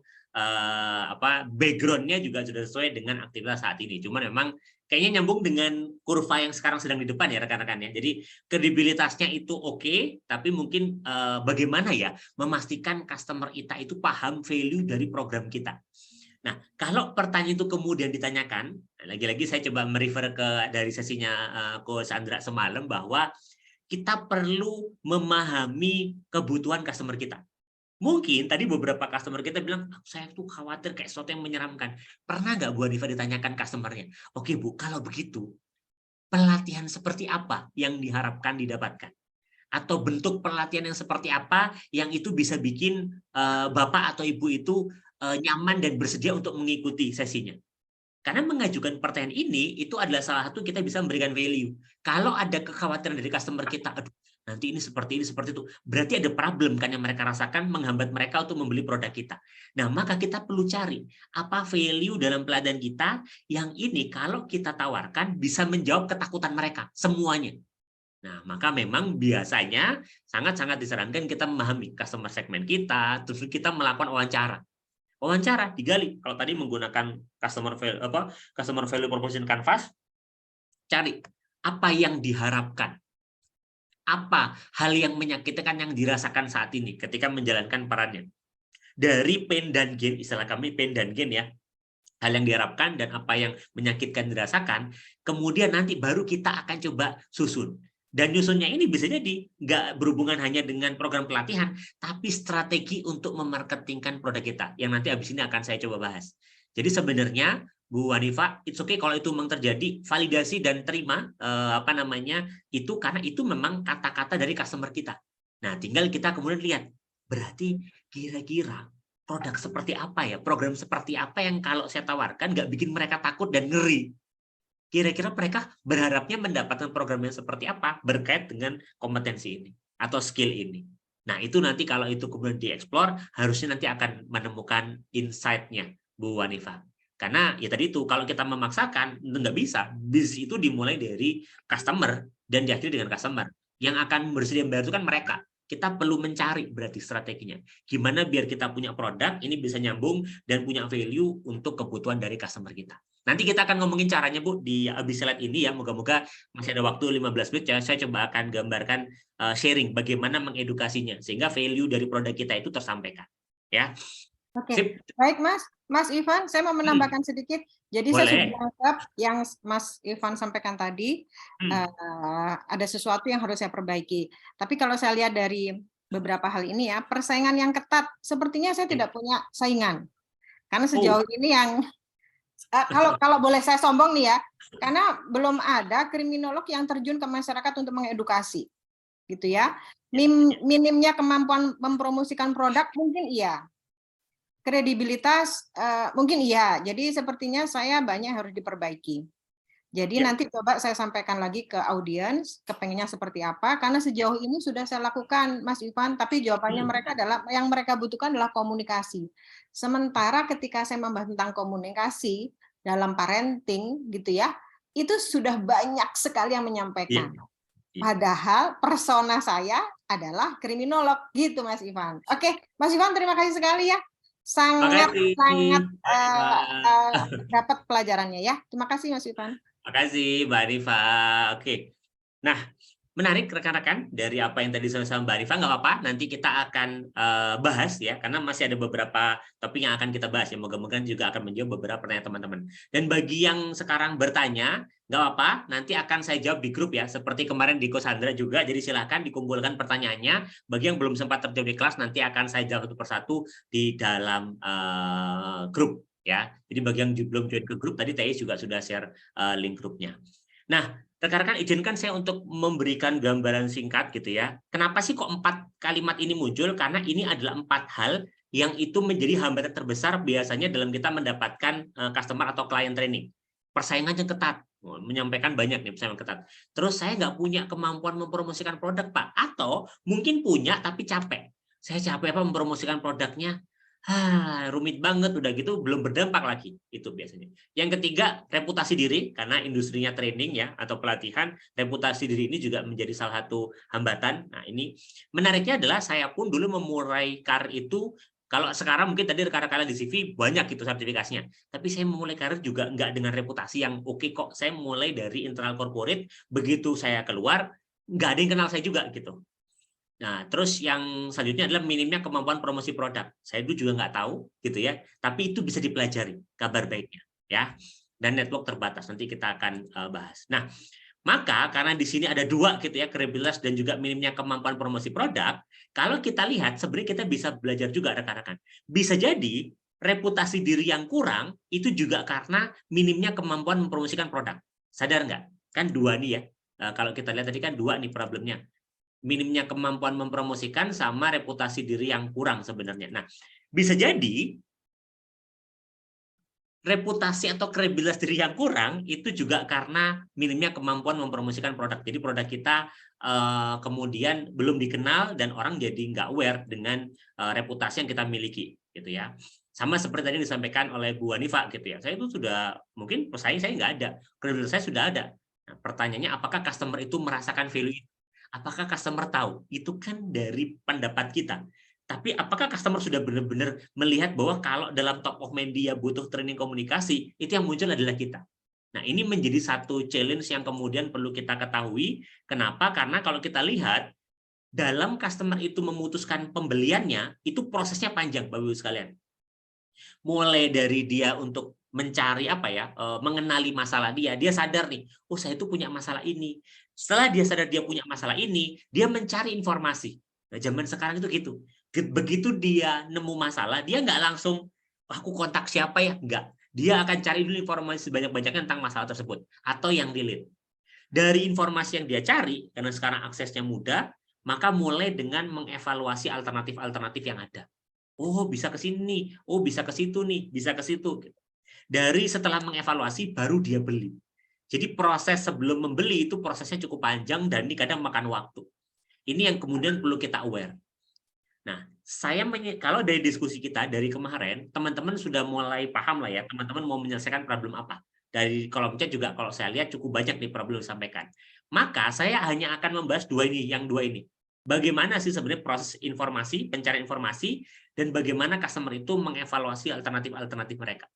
background-nya juga sudah sesuai dengan aktivitas saat ini. Cuman memang kayaknya nyambung dengan kurva yang sekarang sedang di depan ya rekan-rekan ya. Jadi kredibilitasnya itu oke, tapi mungkin bagaimana ya memastikan customer kita itu paham value dari program kita. Nah, kalau pertanyaan itu kemudian ditanyakan, lagi-lagi saya coba merefer ke dari sesinya Coach Andra semalam bahwa kita perlu memahami kebutuhan customer kita. Mungkin tadi beberapa customer kita bilang, saya tuh khawatir kayak sesuatu yang menyeramkan. Pernah nggak Bu Hanifa ditanyakan customernya? Oke Bu, kalau begitu, pelatihan seperti apa yang diharapkan didapatkan? Atau bentuk pelatihan yang seperti apa yang itu bisa bikin Bapak atau Ibu itu nyaman dan bersedia untuk mengikuti sesinya? Karena mengajukan pertanyaan ini itu adalah salah satu kita bisa memberikan value. Kalau ada kekhawatiran dari customer kita, aduh nanti ini, seperti itu, berarti ada problem kan yang mereka rasakan menghambat mereka untuk membeli produk kita. Nah, maka kita perlu cari apa value dalam pelatihan kita yang ini kalau kita tawarkan bisa menjawab ketakutan mereka semuanya. Nah, maka memang biasanya sangat-sangat disarankan kita memahami customer segment kita, terus kita melakukan wawancara digali. Kalau tadi menggunakan customer value proposition canvas, cari apa yang diharapkan, apa hal yang menyakitkan yang dirasakan saat ini ketika menjalankan perannya. Dari pain dan gain, istilah kami pain dan gain ya, hal yang diharapkan dan apa yang menyakitkan dirasakan, kemudian nanti baru kita akan coba susun. Dan nyusunnya ini bisa jadi nggak berhubungan hanya dengan program pelatihan, tapi strategi untuk memarketingkan produk kita, yang nanti habis ini akan saya coba bahas. Jadi sebenarnya, Bu Hanifa, it's okay kalau itu memang terjadi, validasi dan terima, itu karena itu memang kata-kata dari customer kita. Nah, tinggal kita kemudian lihat, berarti kira-kira produk seperti apa ya, program seperti apa yang kalau saya tawarkan nggak bikin mereka takut dan ngeri. Kira-kira mereka berharapnya mendapatkan program yang seperti apa berkait dengan kompetensi ini atau skill ini. Nah, itu nanti kalau itu kemudian dieksplor, harusnya nanti akan menemukan insight-nya, Bu Hanifa. Karena ya tadi itu, kalau kita memaksakan, nggak bisa. Bisnis itu dimulai dari customer dan diakhiri dengan customer. Yang akan bersedia membayar itu kan mereka. Kita perlu mencari berarti strateginya. Gimana biar kita punya produk, ini bisa nyambung dan punya value untuk kebutuhan dari customer kita. Nanti kita akan ngomongin caranya, Bu, di habis slide ini ya. Moga-moga masih ada waktu 15 menit ya. Saya coba akan gambarkan sharing bagaimana mengedukasinya sehingga value dari produk kita itu tersampaikan. Ya. Oke, Sip. baik Mas Ivan, saya mau menambahkan sedikit. Jadi Boleh. saya sudah menangkap yang Mas Ivan sampaikan tadi, ada sesuatu yang harus saya perbaiki. Tapi kalau saya lihat dari beberapa hal ini ya, persaingan yang ketat, sepertinya saya tidak punya saingan. Karena sejauh ini yang kalau boleh saya sombong nih ya, karena belum ada kriminolog yang terjun ke masyarakat untuk mengedukasi, gitu ya. Minimnya kemampuan mempromosikan produk mungkin iya, kredibilitas mungkin iya. Jadi sepertinya saya banyak harus diperbaiki. Jadi nanti coba saya sampaikan lagi ke audiens, kepengennya seperti apa, karena sejauh ini sudah saya lakukan, Mas Ivan, tapi jawabannya mereka adalah, yang mereka butuhkan adalah komunikasi. Sementara ketika saya membahas tentang komunikasi dalam parenting, gitu ya, itu sudah banyak sekali yang menyampaikan. Padahal persona saya adalah kriminolog, gitu Mas Ivan. Oke, Mas Ivan, terima kasih sekali ya. Sangat dapat pelajarannya ya. Terima kasih Mas Ivan. Terima kasih Mbak Hanifa. Oke. Nah, menarik rekan-rekan dari apa yang tadi sama Mbak Hanifa, nggak apa-apa. Nanti kita akan bahas ya, karena masih ada beberapa topik yang akan kita bahas ya. Moga-moga juga akan menjawab beberapa pertanyaan teman-teman. Dan bagi yang sekarang bertanya, nggak apa-apa. Nanti akan saya jawab di grup ya. Seperti kemarin di Kosandra juga. Jadi silakan dikumpulkan pertanyaannya. Bagi yang belum sempat terjawab di kelas, nanti akan saya jawab satu persatu di dalam grup. Ya, jadi bagi yang belum join ke grup tadi Thais juga sudah share link grupnya. Nah, rekan-rekan izinkan saya untuk memberikan gambaran singkat gitu ya. Kenapa sih kok 4 kalimat ini muncul? Karena ini adalah 4 hal yang itu menjadi hambatan terbesar biasanya dalam kita mendapatkan customer atau klien training. Persaingan yang ketat, menyampaikan banyak nih persaingan ketat. Terus saya nggak punya kemampuan mempromosikan produk Pak, atau mungkin punya tapi capek. Saya capek apa mempromosikan produknya? Rumit banget, udah gitu belum berdampak lagi, itu biasanya. Yang ketiga, reputasi diri, karena industrinya training ya atau pelatihan, reputasi diri ini juga menjadi salah satu hambatan. Nah, ini menariknya adalah saya pun dulu memulai karir itu, kalau sekarang mungkin tadi rekan-rekan di CV banyak itu sertifikasinya, tapi saya memulai karir juga nggak dengan reputasi yang oke kok. Saya mulai dari internal corporate, begitu saya keluar nggak ada yang kenal saya juga gitu. Nah, terus yang selanjutnya adalah minimnya kemampuan promosi produk. Saya dulu juga nggak tahu, gitu ya. Tapi itu bisa dipelajari, kabar baiknya, ya. Dan network terbatas. Nanti kita akan bahas. Nah, maka karena di sini ada 2, gitu ya, kredibilitas dan juga minimnya kemampuan promosi produk. Kalau kita lihat, sebenarnya kita bisa belajar juga rekan-rekan. Bisa jadi reputasi diri yang kurang itu juga karena minimnya kemampuan mempromosikan produk. Sadar nggak? Kan 2 nih ya. Kalau kita lihat tadi kan 2 nih problemnya. Minimnya kemampuan mempromosikan sama reputasi diri yang kurang sebenarnya. Nah, bisa jadi reputasi atau kredibilitas diri yang kurang itu juga karena minimnya kemampuan mempromosikan produk. Jadi produk kita kemudian belum dikenal dan orang jadi nggak aware dengan reputasi yang kita miliki, gitu ya. Sama seperti tadi disampaikan oleh Bu Hanifa, gitu ya. Saya itu sudah mungkin pesaing saya nggak ada, kredibilitas saya sudah ada. Nah, pertanyaannya apakah customer itu merasakan value itu? Apakah customer tahu? Itu kan dari pendapat kita. Tapi apakah customer sudah benar-benar melihat bahwa kalau dalam top of mind dia butuh training komunikasi, itu yang muncul adalah kita. Nah, ini menjadi satu challenge yang kemudian perlu kita ketahui. Kenapa? Karena kalau kita lihat, dalam customer itu memutuskan pembeliannya, itu prosesnya panjang, Bapak Ibu sekalian. Mulai dari dia untuk mencari mengenali masalah dia sadar nih, oh saya itu punya masalah ini. Setelah dia sadar dia punya masalah ini, dia mencari informasi. Nah, zaman sekarang itu gitu. Begitu dia nemu masalah, dia nggak langsung, aku kontak siapa ya? Nggak. Dia akan cari dulu informasi sebanyak-banyaknya tentang masalah tersebut. Atau yang di-lead. Dari informasi yang dia cari, karena sekarang aksesnya mudah, maka mulai dengan mengevaluasi alternatif-alternatif yang ada. Oh, bisa ke sini, oh bisa ke situ nih, bisa ke situ. Dari setelah mengevaluasi, baru dia beli. Jadi proses sebelum membeli itu prosesnya cukup panjang dan ini kadang makan waktu. Ini yang kemudian perlu kita aware. Nah, kalau dari diskusi kita dari kemarin, teman-teman sudah mulai paham lah ya, teman-teman mau menyelesaikan problem apa. Dari kolom chat juga kalau saya lihat cukup banyak nih problem disampaikan. Maka saya hanya akan membahas yang dua ini. Bagaimana sih sebenarnya proses informasi, pencarian informasi, dan bagaimana customer itu mengevaluasi alternatif-alternatif mereka.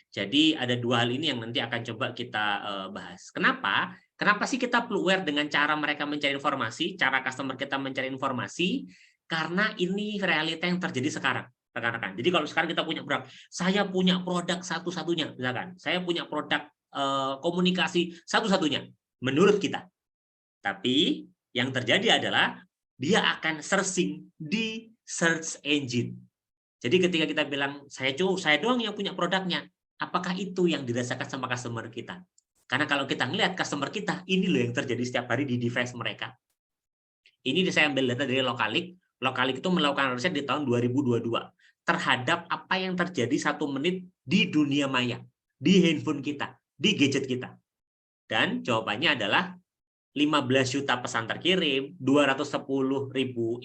Jadi ada dua hal ini yang nanti akan coba kita bahas. Kenapa? Kenapa sih kita perlu aware dengan cara mereka mencari informasi, cara customer kita mencari informasi? Karena ini realita yang terjadi sekarang, rekan-rekan. Jadi kalau sekarang kita punya produk, saya punya produk satu-satunya, misalkan, saya punya produk komunikasi satu-satunya, menurut kita. Tapi yang terjadi adalah dia akan searching di search engine. Jadi ketika kita bilang, saya doang yang punya produknya, apakah itu yang dirasakan sama customer kita? Karena kalau kita ngelihat customer kita, ini loh yang terjadi setiap hari di device mereka. Ini saya ambil data dari Lokalik. Lokalik itu melakukan riset di tahun 2022 terhadap apa yang terjadi 1 menit di dunia maya, di handphone kita, di gadget kita. Dan jawabannya adalah 15 juta pesan terkirim, 210.000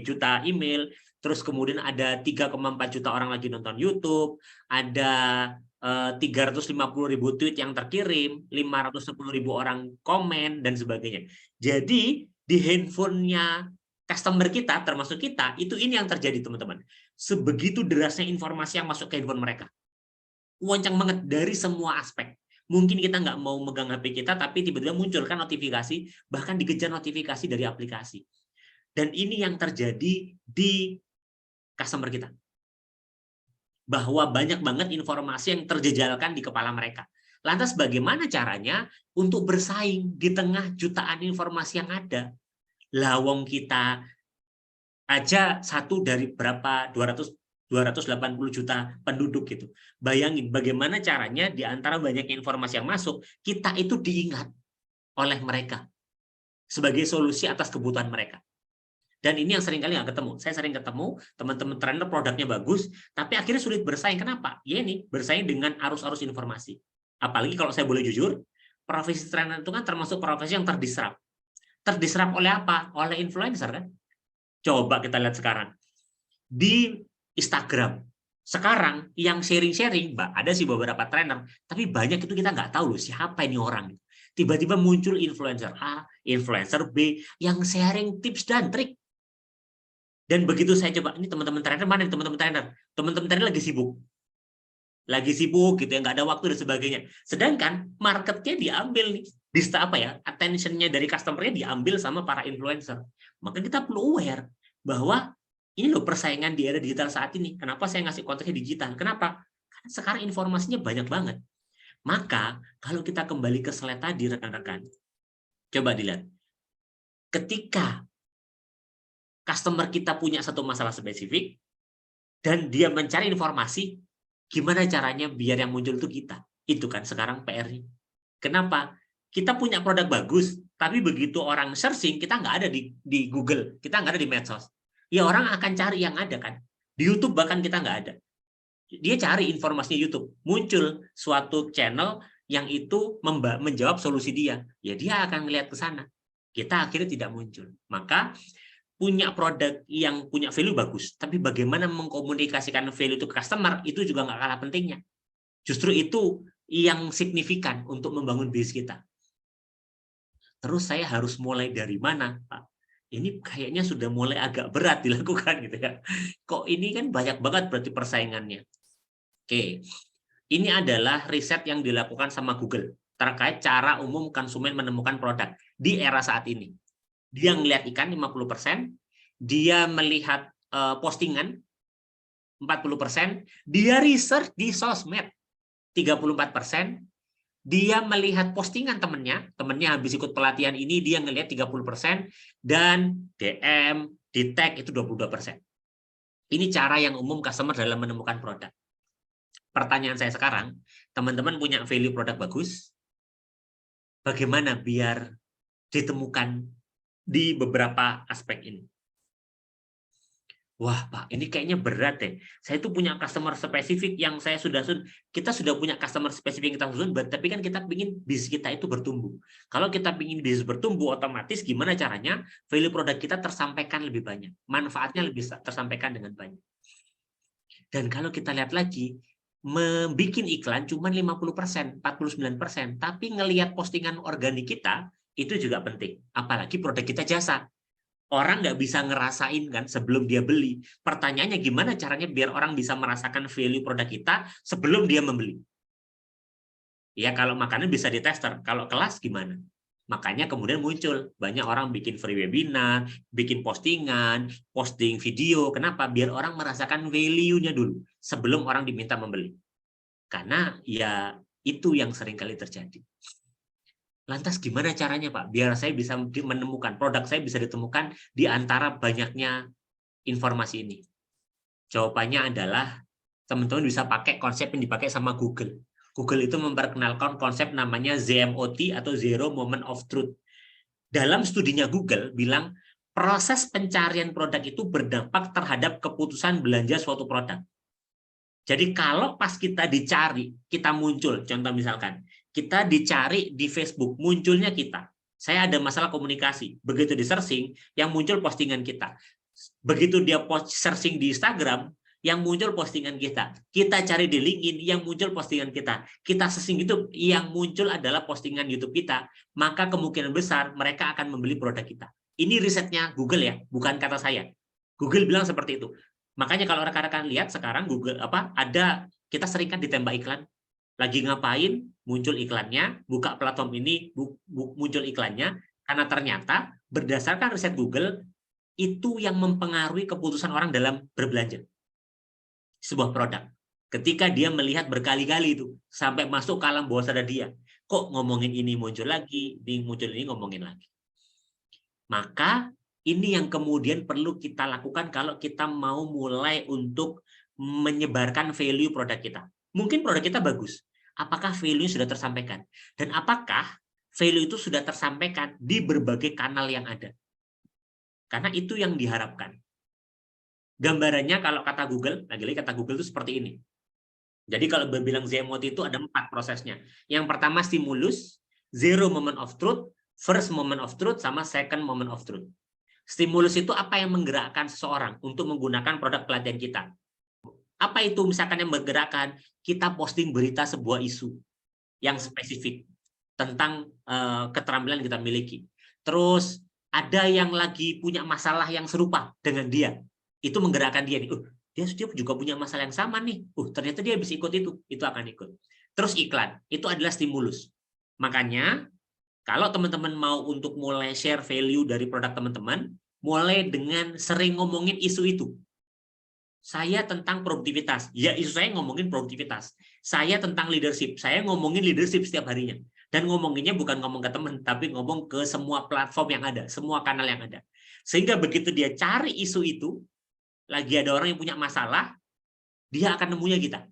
juta email, terus kemudian ada 3,4 juta orang lagi nonton YouTube, ada 350.000 tweet yang terkirim, 510.000 orang komen, dan sebagainya. Jadi di handphonenya customer kita, termasuk kita, ini yang terjadi teman-teman. Sebegitu derasnya informasi yang masuk ke handphone mereka. Wancang banget dari semua aspek. Mungkin kita nggak mau megang HP kita, tapi tiba-tiba muncul kan notifikasi, bahkan dikejar notifikasi dari aplikasi. Dan ini yang terjadi di customer kita. Bahwa banyak banget informasi yang terjejalkan di kepala mereka. Lantas bagaimana caranya untuk bersaing di tengah jutaan informasi yang ada? Lawong kita aja satu dari berapa 280 juta penduduk gitu. Bayangin bagaimana caranya di antara banyaknya informasi yang masuk, kita itu diingat oleh mereka sebagai solusi atas kebutuhan mereka. Dan ini yang seringkali nggak ketemu. Saya sering ketemu teman-teman trainer produknya bagus, tapi akhirnya sulit bersaing. Kenapa? Ya ini, bersaing dengan arus-arus informasi. Apalagi kalau saya boleh jujur, profesi trainer itu kan termasuk profesi yang terdisrupt. Terdisrupt oleh apa? Oleh influencer kan? Coba kita lihat sekarang. Di Instagram. Sekarang yang sharing-sharing, ada sih beberapa trainer, tapi banyak itu kita nggak tahu loh siapa ini orang. Tiba-tiba muncul influencer A, influencer B, yang sharing tips dan trik. Dan begitu saya coba, ini teman-teman trainer mana? Teman-teman trainer lagi sibuk. Lagi sibuk gitu ya, nggak ada waktu dan sebagainya. Sedangkan marketnya diambil nih. Attention-nya dari customer-nya diambil sama para influencer. Maka kita perlu aware bahwa ini loh persaingan di era digital saat ini. Kenapa saya ngasih kontennya digital? Kenapa? Karena sekarang informasinya banyak banget. Maka kalau kita kembali ke slide tadi rekan-rekan, coba dilihat. Ketika customer kita punya satu masalah spesifik dan dia mencari informasi, gimana caranya biar yang muncul itu kita? Itu kan sekarang PR-nya. Kenapa? Kita punya produk bagus, tapi begitu orang searching, kita nggak ada di Google, kita nggak ada di medsos. Ya orang akan cari yang ada kan. Di YouTube bahkan kita nggak ada. Dia cari informasinya YouTube, muncul suatu channel yang itu menjawab solusi dia, ya dia akan melihat ke sana. Kita akhirnya tidak muncul. Maka punya produk yang punya value bagus, tapi bagaimana mengkomunikasikan value itu ke customer itu juga nggak kalah pentingnya. Justru itu yang signifikan untuk membangun bisnis kita. Terus saya harus mulai dari mana, Pak? Ini kayaknya sudah mulai agak berat dilakukan gitu ya. Kok ini kan banyak banget berarti persaingannya. Oke, ini adalah riset yang dilakukan sama Google terkait cara umum konsumen menemukan produk di era saat ini. Dia ngelihat ikan 50%, dia melihat postingan 40%, dia research di sosmed 34%, dia melihat postingan temennya habis ikut pelatihan ini, dia ngelihat 30%, dan DM, di tag itu 22%. Ini cara yang umum customer dalam menemukan produk. Pertanyaan saya sekarang, teman-teman punya value produk bagus, bagaimana biar ditemukan di beberapa aspek ini? Wah, Pak, ini kayaknya berat deh. Saya tuh punya customer spesifik yang kita sudah punya customer spesifik yang kita susun, tapi kan kita ingin bisnis kita itu bertumbuh. Kalau kita ingin bisnis bertumbuh, otomatis gimana caranya value produk kita tersampaikan lebih banyak, manfaatnya lebih tersampaikan dengan banyak. Dan kalau kita lihat lagi, membikin iklan cuma 50%, 49%, tapi ngelihat postingan organik kita itu juga penting. Apalagi produk kita jasa. Orang nggak bisa ngerasain kan sebelum dia beli. Pertanyaannya gimana caranya biar orang bisa merasakan value produk kita sebelum dia membeli. Ya kalau makanan bisa ditester, kalau kelas gimana? Makanya kemudian muncul banyak orang bikin free webinar, bikin postingan, posting video. Kenapa? Biar orang merasakan value-nya dulu sebelum orang diminta membeli. Karena ya itu yang sering kali terjadi. Lantas gimana caranya, Pak? Biar saya bisa menemukan, produk saya bisa ditemukan di antara banyaknya informasi ini. Jawabannya adalah teman-teman bisa pakai konsep yang dipakai sama Google. Google itu memperkenalkan konsep namanya ZMOT atau Zero Moment of Truth. Dalam studinya Google bilang proses pencarian produk itu berdampak terhadap keputusan belanja suatu produk. Jadi kalau pas kita dicari, kita muncul, contoh misalkan, kita dicari di Facebook, munculnya kita. Saya ada masalah komunikasi, begitu di searching, yang muncul postingan kita. Begitu dia searching di Instagram, yang muncul postingan kita. Kita cari di LinkedIn, yang muncul postingan kita. Kita searching itu, yang muncul adalah postingan YouTube kita. Maka kemungkinan besar mereka akan membeli produk kita. Ini risetnya Google ya, bukan kata saya. Google bilang seperti itu. Makanya kalau rekan-rekan lihat sekarang Google ada, kita sering kan ditembak iklan. Lagi ngapain, muncul iklannya, buka platform ini, muncul iklannya, karena ternyata berdasarkan riset Google, itu yang mempengaruhi keputusan orang dalam berbelanja sebuah produk. Ketika dia melihat berkali-kali itu, sampai masuk ke alam bawah sadar dia, kok ngomongin ini muncul lagi, muncul ini ngomongin lagi. Maka ini yang kemudian perlu kita lakukan kalau kita mau mulai untuk menyebarkan value produk kita. Mungkin produk kita bagus, apakah value sudah tersampaikan? Dan apakah value itu sudah tersampaikan di berbagai kanal yang ada? Karena itu yang diharapkan. Gambarannya kalau kata Google, lagi-lagi kata Google itu seperti ini. Jadi kalau berbilang ZMOT itu ada 4 prosesnya. Yang pertama stimulus, zero moment of truth, first moment of truth, sama second moment of truth. Stimulus itu apa yang menggerakkan seseorang untuk menggunakan produk pelatihan kita. Apa itu misalkan yang menggerakkan? Kita posting berita sebuah isu yang spesifik tentang keterampilan yang kita miliki. Terus ada yang lagi punya masalah yang serupa dengan dia. Itu menggerakkan dia nih. Dia juga punya masalah yang sama nih. Ternyata dia bisa ikut itu akan ikut. Terus iklan, itu adalah stimulus. Makanya kalau teman-teman mau untuk mulai share value dari produk teman-teman, mulai dengan sering ngomongin isu itu. Saya tentang produktivitas. Ya, isu saya ngomongin produktivitas. Saya tentang leadership. Saya ngomongin leadership setiap harinya. Dan ngomonginnya bukan ngomong ke teman, tapi ngomong ke semua platform yang ada, semua kanal yang ada. Sehingga begitu dia cari isu itu, lagi ada orang yang punya masalah, dia akan nemunya kita.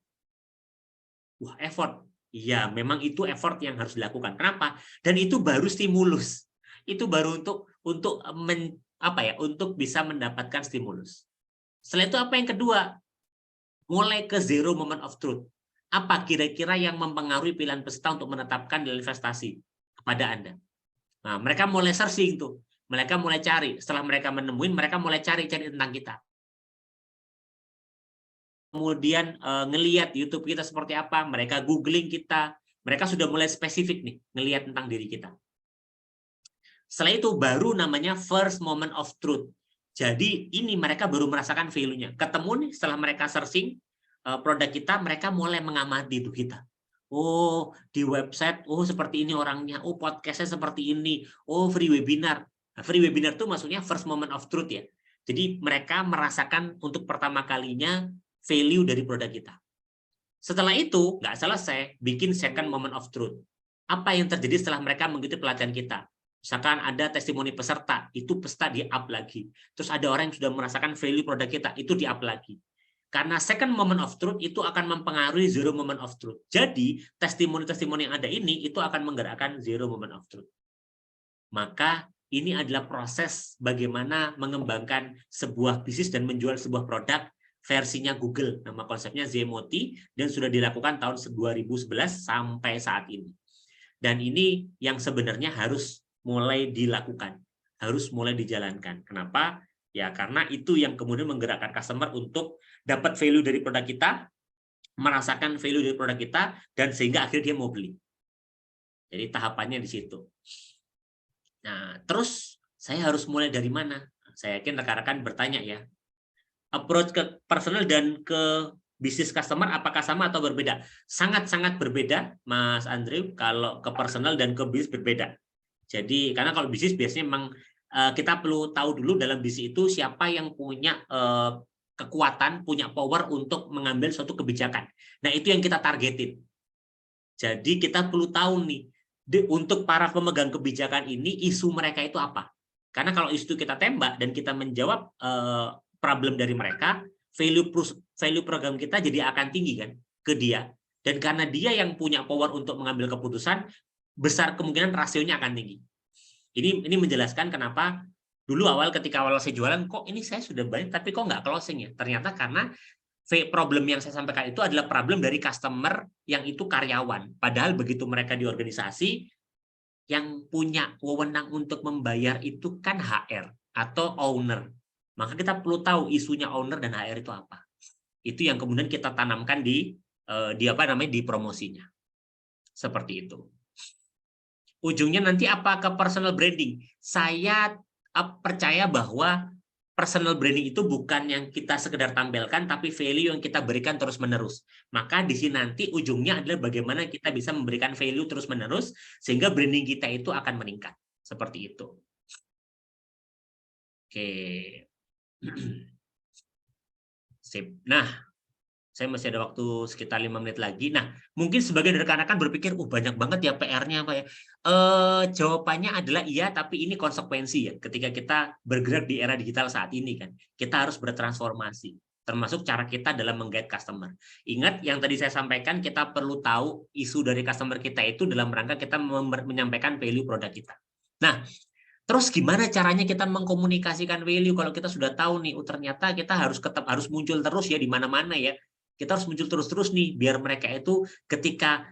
Wah, effort. Ya, memang itu effort yang harus dilakukan. Kenapa? Dan itu baru stimulus. Itu baru untuk bisa mendapatkan stimulus. Setelah itu apa yang kedua? mulai ke zero moment of truth. Apa kira-kira yang mempengaruhi pilihan peserta untuk menetapkan nilai investasi kepada Anda? Nah, mereka mulai searching tuh. Mereka mulai cari. Setelah mereka menemuin, mereka mulai cari tentang kita. Kemudian ngelihat YouTube kita seperti apa, mereka googling kita. Mereka sudah mulai spesifik nih, ngelihat tentang diri kita. Setelah itu baru namanya first moment of truth. Jadi ini mereka baru merasakan value-nya. Ketemu nih setelah mereka searching produk kita, mereka mulai mengamati itu kita. Oh, di website, oh seperti ini orangnya, oh podcastnya seperti ini, oh free webinar. Nah, free webinar itu maksudnya first moment of truth ya. Jadi mereka merasakan untuk pertama kalinya value dari produk kita. Setelah itu, nggak selesai, bikin second moment of truth. Apa yang terjadi setelah mereka mengikuti pelatihan kita? Misalkan ada testimoni peserta, itu peserta di-up lagi. Terus ada orang yang sudah merasakan value produk kita, itu di-up lagi. Karena second moment of truth itu akan mempengaruhi zero moment of truth. Jadi, testimoni-testimoni yang ada ini, itu akan menggerakkan zero moment of truth. Maka, ini adalah proses bagaimana mengembangkan sebuah bisnis dan menjual sebuah produk versinya Google. Nama konsepnya Zemoti, dan sudah dilakukan tahun 2011 sampai saat ini. Dan ini yang sebenarnya harus mulai dilakukan, harus mulai dijalankan. Kenapa? Ya karena itu yang kemudian menggerakkan customer untuk dapat value dari produk kita, merasakan value dari produk kita, dan sehingga akhirnya dia mau beli. Jadi tahapannya di situ. Nah, terus saya harus mulai dari mana? Saya yakin rekan-rekan bertanya ya. Approach ke personal dan ke bisnis customer apakah sama atau berbeda? Sangat-sangat berbeda, Mas Andrew, kalau ke personal dan ke bisnis berbeda. Jadi, karena kalau bisnis biasanya memang kita perlu tahu dulu dalam bisnis itu siapa yang punya kekuatan, punya power untuk mengambil suatu kebijakan. Nah, itu yang kita targetin. Jadi, kita perlu tahu nih, untuk para pemegang kebijakan ini, isu mereka itu apa. Karena kalau isu itu kita tembak dan kita menjawab problem dari mereka, value program kita jadi akan tinggi kan ke dia. Dan karena dia yang punya power untuk mengambil keputusan, besar kemungkinan rasionya akan tinggi. Ini menjelaskan kenapa dulu ketika awal saya jualan, kok ini saya sudah banyak tapi kok nggak closing ya. Ternyata karena problem yang saya sampaikan itu adalah problem dari customer yang itu karyawan. Padahal begitu mereka di organisasi, yang punya wewenang untuk membayar itu kan HR atau owner. Maka kita perlu tahu isunya owner dan HR itu apa. Itu yang kemudian kita tanamkan di promosinya. Seperti itu. Ujungnya nanti apa ke personal branding? Saya percaya bahwa personal branding itu bukan yang kita sekedar tampilkan, tapi value yang kita berikan terus-menerus. Maka di sini nanti ujungnya adalah bagaimana kita bisa memberikan value terus-menerus, sehingga branding kita itu akan meningkat. Seperti itu. Oke. Sip. Nah, saya masih ada waktu sekitar 5 menit lagi. Nah, mungkin sebagian dari rekan-rekan berpikir, banyak banget ya PR-nya apa ya? Jawabannya adalah iya, tapi ini konsekuensi ya. Ketika kita bergerak di era digital saat ini kan, kita harus bertransformasi. Termasuk cara kita dalam meng-guide customer. Ingat yang tadi saya sampaikan, kita perlu tahu isu dari customer kita itu dalam rangka kita menyampaikan value produk kita. Nah, terus gimana caranya kita mengkomunikasikan value kalau kita sudah tahu nih, ternyata kita harus muncul terus ya di mana-mana ya. Kita harus muncul terus-terus nih, biar mereka itu ketika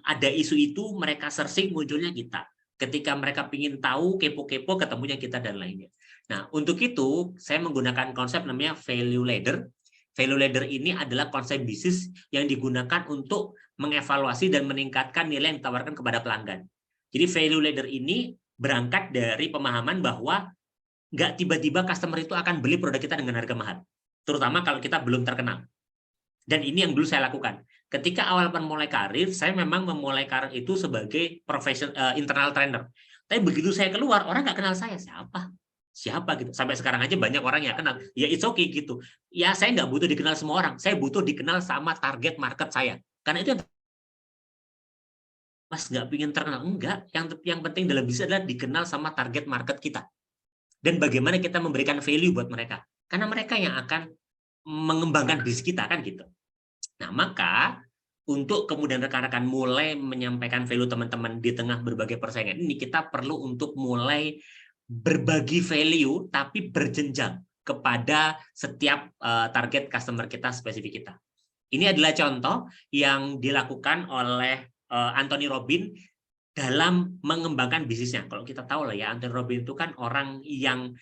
ada isu itu, mereka searching munculnya kita. Ketika mereka ingin tahu, kepo-kepo, ketemunya kita dan lainnya. Nah, untuk itu, saya menggunakan konsep namanya value ladder. Value ladder ini adalah konsep bisnis yang digunakan untuk mengevaluasi dan meningkatkan nilai yang ditawarkan kepada pelanggan. Jadi value ladder ini berangkat dari pemahaman bahwa nggak tiba-tiba customer itu akan beli produk kita dengan harga mahal. Terutama kalau kita belum terkenal. Dan ini yang dulu saya lakukan. Ketika awal memulai karir, saya memang memulai karir itu sebagai internal trainer. Tapi begitu saya keluar, orang nggak kenal saya. Siapa gitu. Sampai sekarang aja banyak orang yang kenal. Ya it's okay gitu. Ya saya nggak butuh dikenal semua orang. Saya butuh dikenal sama target market saya. Karena itu Mas nggak pengen terkenal. Enggak. Yang penting dalam bisnis adalah dikenal sama target market kita. Dan bagaimana kita memberikan value buat mereka. Karena mereka yang akan mengembangkan bisnis kita kan gitu. Nah, maka untuk kemudian rekan-rekan mulai menyampaikan value teman-teman di tengah berbagai persaingan ini, kita perlu untuk mulai berbagi value tapi berjenjang. kepada setiap target customer kita, spesifik kita. Ini adalah contoh yang dilakukan oleh Anthony Robbins dalam mengembangkan bisnisnya. Kalau kita tahu lah ya, Anthony Robbins itu kan orang yang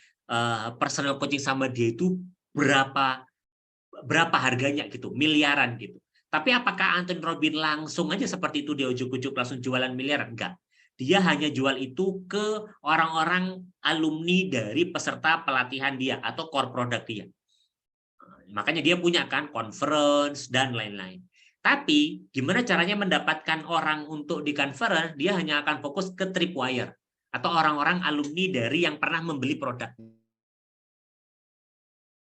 personal coaching sama dia itu berapa harganya gitu, miliaran gitu. Tapi apakah Anthony Robbins langsung aja seperti itu dia ujuk-ujuk langsung jualan miliaran? Enggak. Dia hanya jual itu ke orang-orang alumni dari peserta pelatihan dia atau core product dia. Makanya dia punya kan conference dan lain-lain. Tapi gimana caranya mendapatkan orang untuk di conference? Dia hanya akan fokus ke tripwire atau orang-orang alumni dari yang pernah membeli produk.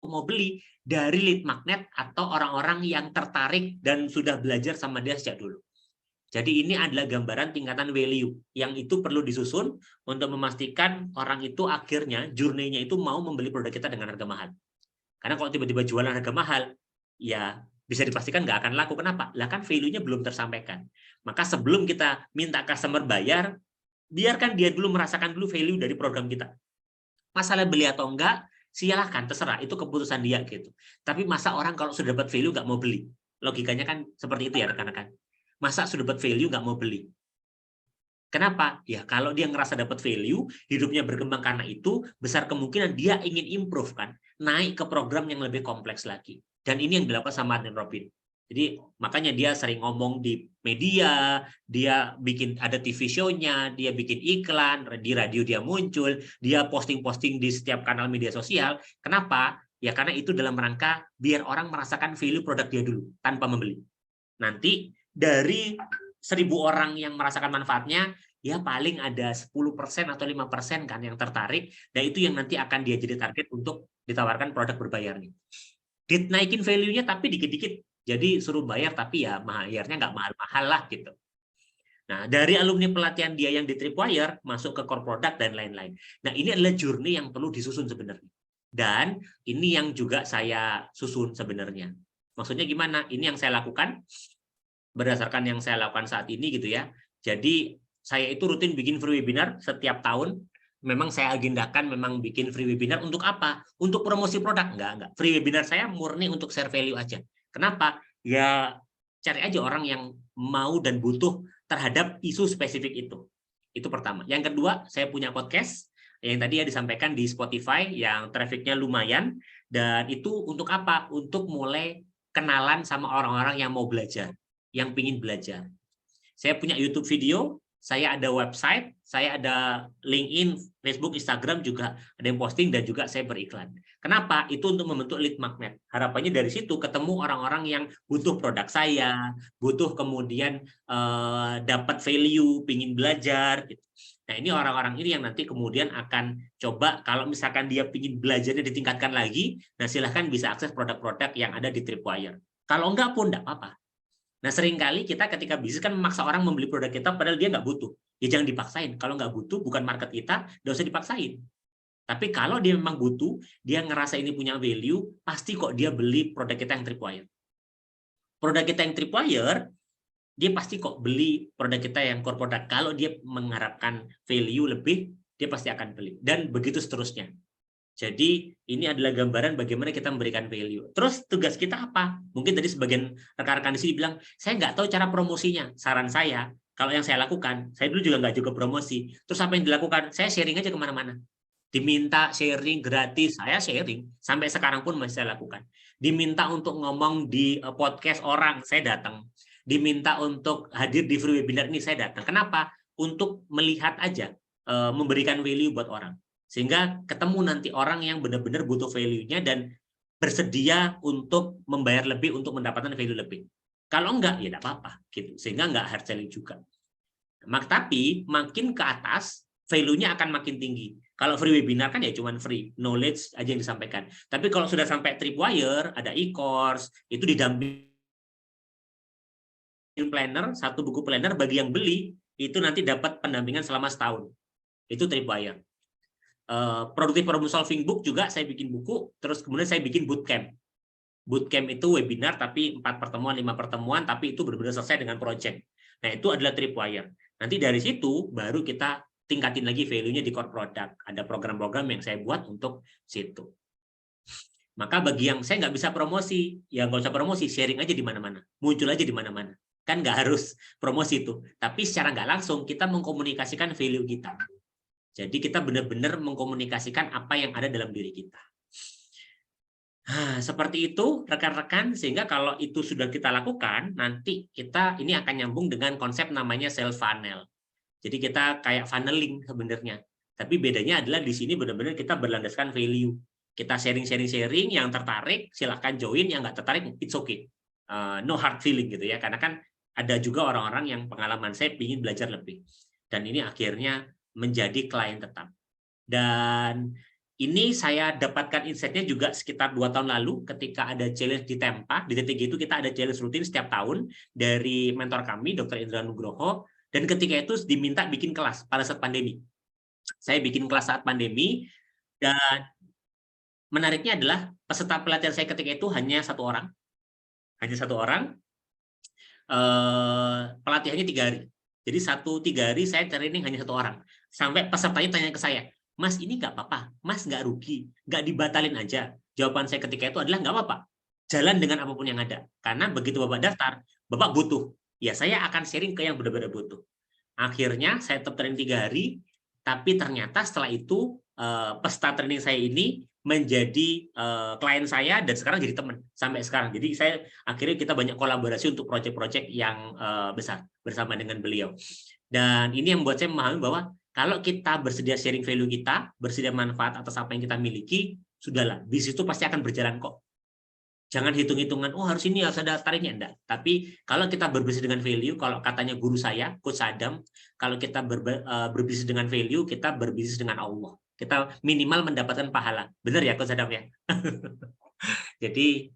Mau beli dari lead magnet atau orang-orang yang tertarik dan sudah belajar sama dia sejak dulu. Jadi ini adalah gambaran tingkatan value yang itu perlu disusun untuk memastikan orang itu akhirnya journey-nya itu mau membeli produk kita dengan harga mahal. Karena kalau tiba-tiba jualan harga mahal, ya bisa dipastikan nggak akan laku. Kenapa? Lah kan value-nya belum tersampaikan. Maka sebelum kita minta customer bayar, biarkan dia dulu merasakan dulu value dari program kita. Masalah beli atau enggak, silahkan, terserah. Itu keputusan dia gitu. Tapi masa orang kalau sudah dapat value nggak mau beli? Logikanya kan seperti itu ya rekan-rekan. Masa sudah dapat value nggak mau beli? Kenapa? Ya kalau dia ngerasa dapat value, hidupnya berkembang karena itu, besar kemungkinan dia ingin improve kan, naik ke program yang lebih kompleks lagi. Dan ini yang dilakukan sama Anthony Robbins. Jadi makanya dia sering ngomong di media, dia bikin ada TV show-nya, dia bikin iklan, di radio dia muncul, dia posting-posting di setiap kanal media sosial. Kenapa? Ya karena itu dalam rangka biar orang merasakan value produk dia dulu, tanpa membeli. Nanti dari 1.000 orang yang merasakan manfaatnya, ya paling ada 10% atau 5% kan yang tertarik, dan itu yang nanti akan dia jadi target untuk ditawarkan produk berbayarnya. Dinaikin value-nya tapi dikit-dikit, jadi suruh bayar tapi ya bayarnya nggak mahal-mahal lah gitu. Nah, dari alumni pelatihan dia yang di Tripwire, masuk ke core product dan lain-lain. Nah, ini adalah journey yang perlu disusun sebenarnya. Dan ini yang juga saya susun sebenarnya. Maksudnya gimana? Ini yang saya lakukan, berdasarkan yang saya lakukan saat ini gitu ya. Jadi saya itu rutin bikin free webinar setiap tahun. Memang saya agendakan memang bikin free webinar untuk apa? Untuk promosi produk? Enggak. Free webinar saya murni untuk share value aja. Kenapa? Ya cari aja orang yang mau dan butuh terhadap isu spesifik itu. Itu pertama. Yang kedua, saya punya podcast yang tadi ya disampaikan di Spotify yang trafficnya lumayan. Dan itu untuk apa? Untuk mulai kenalan sama orang-orang yang mau belajar, yang ingin belajar. Saya punya YouTube video, saya ada website, saya ada LinkedIn, Facebook, Instagram juga ada yang posting dan juga saya beriklan. Kenapa? Itu untuk membentuk lead magnet. Harapannya dari situ ketemu orang-orang yang butuh produk saya, butuh kemudian dapat value, ingin belajar. Gitu. Nah ini orang-orang ini yang nanti kemudian akan coba kalau misalkan dia ingin belajarnya ditingkatkan lagi, nah silahkan bisa akses produk-produk yang ada di Tripwire. Kalau enggak pun enggak apa-apa. Nah, seringkali kita ketika bisnis kan memaksa orang membeli produk kita padahal dia nggak butuh. Ya jangan dipaksain. Kalau nggak butuh, bukan market kita, nggak usah dipaksain. Tapi kalau dia memang butuh, dia ngerasa ini punya value, pasti kok dia beli produk kita yang Tripwire. Produk kita yang Tripwire, dia pasti kok beli produk kita yang core product. Kalau dia mengharapkan value lebih, dia pasti akan beli. Dan begitu seterusnya. Jadi ini adalah gambaran bagaimana kita memberikan value. Terus tugas kita apa? Mungkin tadi sebagian rekan-rekan di sini bilang, saya nggak tahu cara promosinya. Saran saya, kalau yang saya lakukan, saya dulu juga nggak juga promosi. Terus apa yang dilakukan? Saya sharing aja kemana-mana. Diminta sharing gratis, saya sharing. Sampai sekarang pun masih saya lakukan. Diminta untuk ngomong di podcast orang, saya datang. Diminta untuk hadir di free webinar ini, saya datang. Kenapa? Untuk melihat aja, memberikan value buat orang. Sehingga ketemu nanti orang yang benar-benar butuh value-nya dan bersedia untuk membayar lebih untuk mendapatkan value lebih. Kalau enggak, ya tidak apa-apa. Gitu. Sehingga enggak hard selling juga. Tapi makin ke atas, value-nya akan makin tinggi. Kalau free webinar kan ya cuma free, knowledge aja yang disampaikan. Tapi kalau sudah sampai Tripwire, ada e-course, itu didampingin planner, satu buku planner bagi yang beli, itu nanti dapat pendampingan selama setahun. Itu Tripwire. Produktif problem solving book juga saya bikin buku, terus kemudian saya bikin bootcamp. Bootcamp itu webinar tapi 4 pertemuan, 5 pertemuan, tapi itu benar-benar selesai dengan project. Nah itu adalah Tripwire. Nanti dari situ baru kita tingkatin lagi value-nya di core product. Ada program-program yang saya buat untuk situ. Maka bagi yang saya nggak bisa promosi, ya nggak usah promosi, sharing aja di mana-mana, muncul aja di mana-mana. Kan nggak harus promosi itu, tapi secara nggak langsung kita mengkomunikasikan value kita. Jadi kita benar-benar mengkomunikasikan apa yang ada dalam diri kita. Nah, seperti itu rekan-rekan, sehingga kalau itu sudah kita lakukan, nanti kita ini akan nyambung dengan konsep namanya self funnel. Jadi kita kayak funneling sebenarnya. Tapi bedanya adalah di sini benar-benar kita berlandaskan value. Kita sharing, yang tertarik silahkan join, yang nggak tertarik it's okay. No hard feeling gitu ya, karena kan ada juga orang-orang yang pengalaman saya ingin belajar lebih. Dan ini akhirnya menjadi klien tetap. Dan ini saya dapatkan insight-nya juga sekitar 2 tahun lalu ketika ada challenge di Tempa. Di titik itu kita ada challenge rutin setiap tahun dari mentor kami, Dr. Indra Nugroho. Dan ketika itu diminta bikin kelas pada saat pandemi. Saya bikin kelas saat pandemi, dan menariknya adalah peserta pelatihan saya ketika itu hanya 1 orang. Hanya 1 orang. Pelatihannya 3 hari. Jadi 3 hari saya training hanya 1 orang. Sampai pesertanya tanya ke saya, Mas ini nggak apa-apa, Mas nggak rugi, nggak dibatalin aja. Jawaban saya ketika itu adalah nggak apa-apa. Jalan dengan apapun yang ada. Karena begitu Bapak daftar, Bapak butuh. Ya saya akan sharing ke yang benar-benar butuh. Akhirnya saya tetap training 3 hari, tapi ternyata setelah itu peserta training saya ini menjadi klien saya dan sekarang jadi teman sampai sekarang. Jadi akhirnya kita banyak kolaborasi untuk proyek-proyek yang besar bersama dengan beliau. Dan ini yang membuat saya memahami bahwa kalau kita bersedia sharing value kita, bersedia manfaat atas apa yang kita miliki, sudahlah, bisnis itu pasti akan berjalan kok. Jangan hitung-hitungan, oh harus ini, harus ada tarifnya, enggak. Tapi kalau kita berbisnis dengan value, kalau katanya guru saya, Coach Adam, kalau kita berbisnis dengan value, kita berbisnis dengan Allah. Kita minimal mendapatkan pahala. Benar ya, Coach Adam ya? Jadi,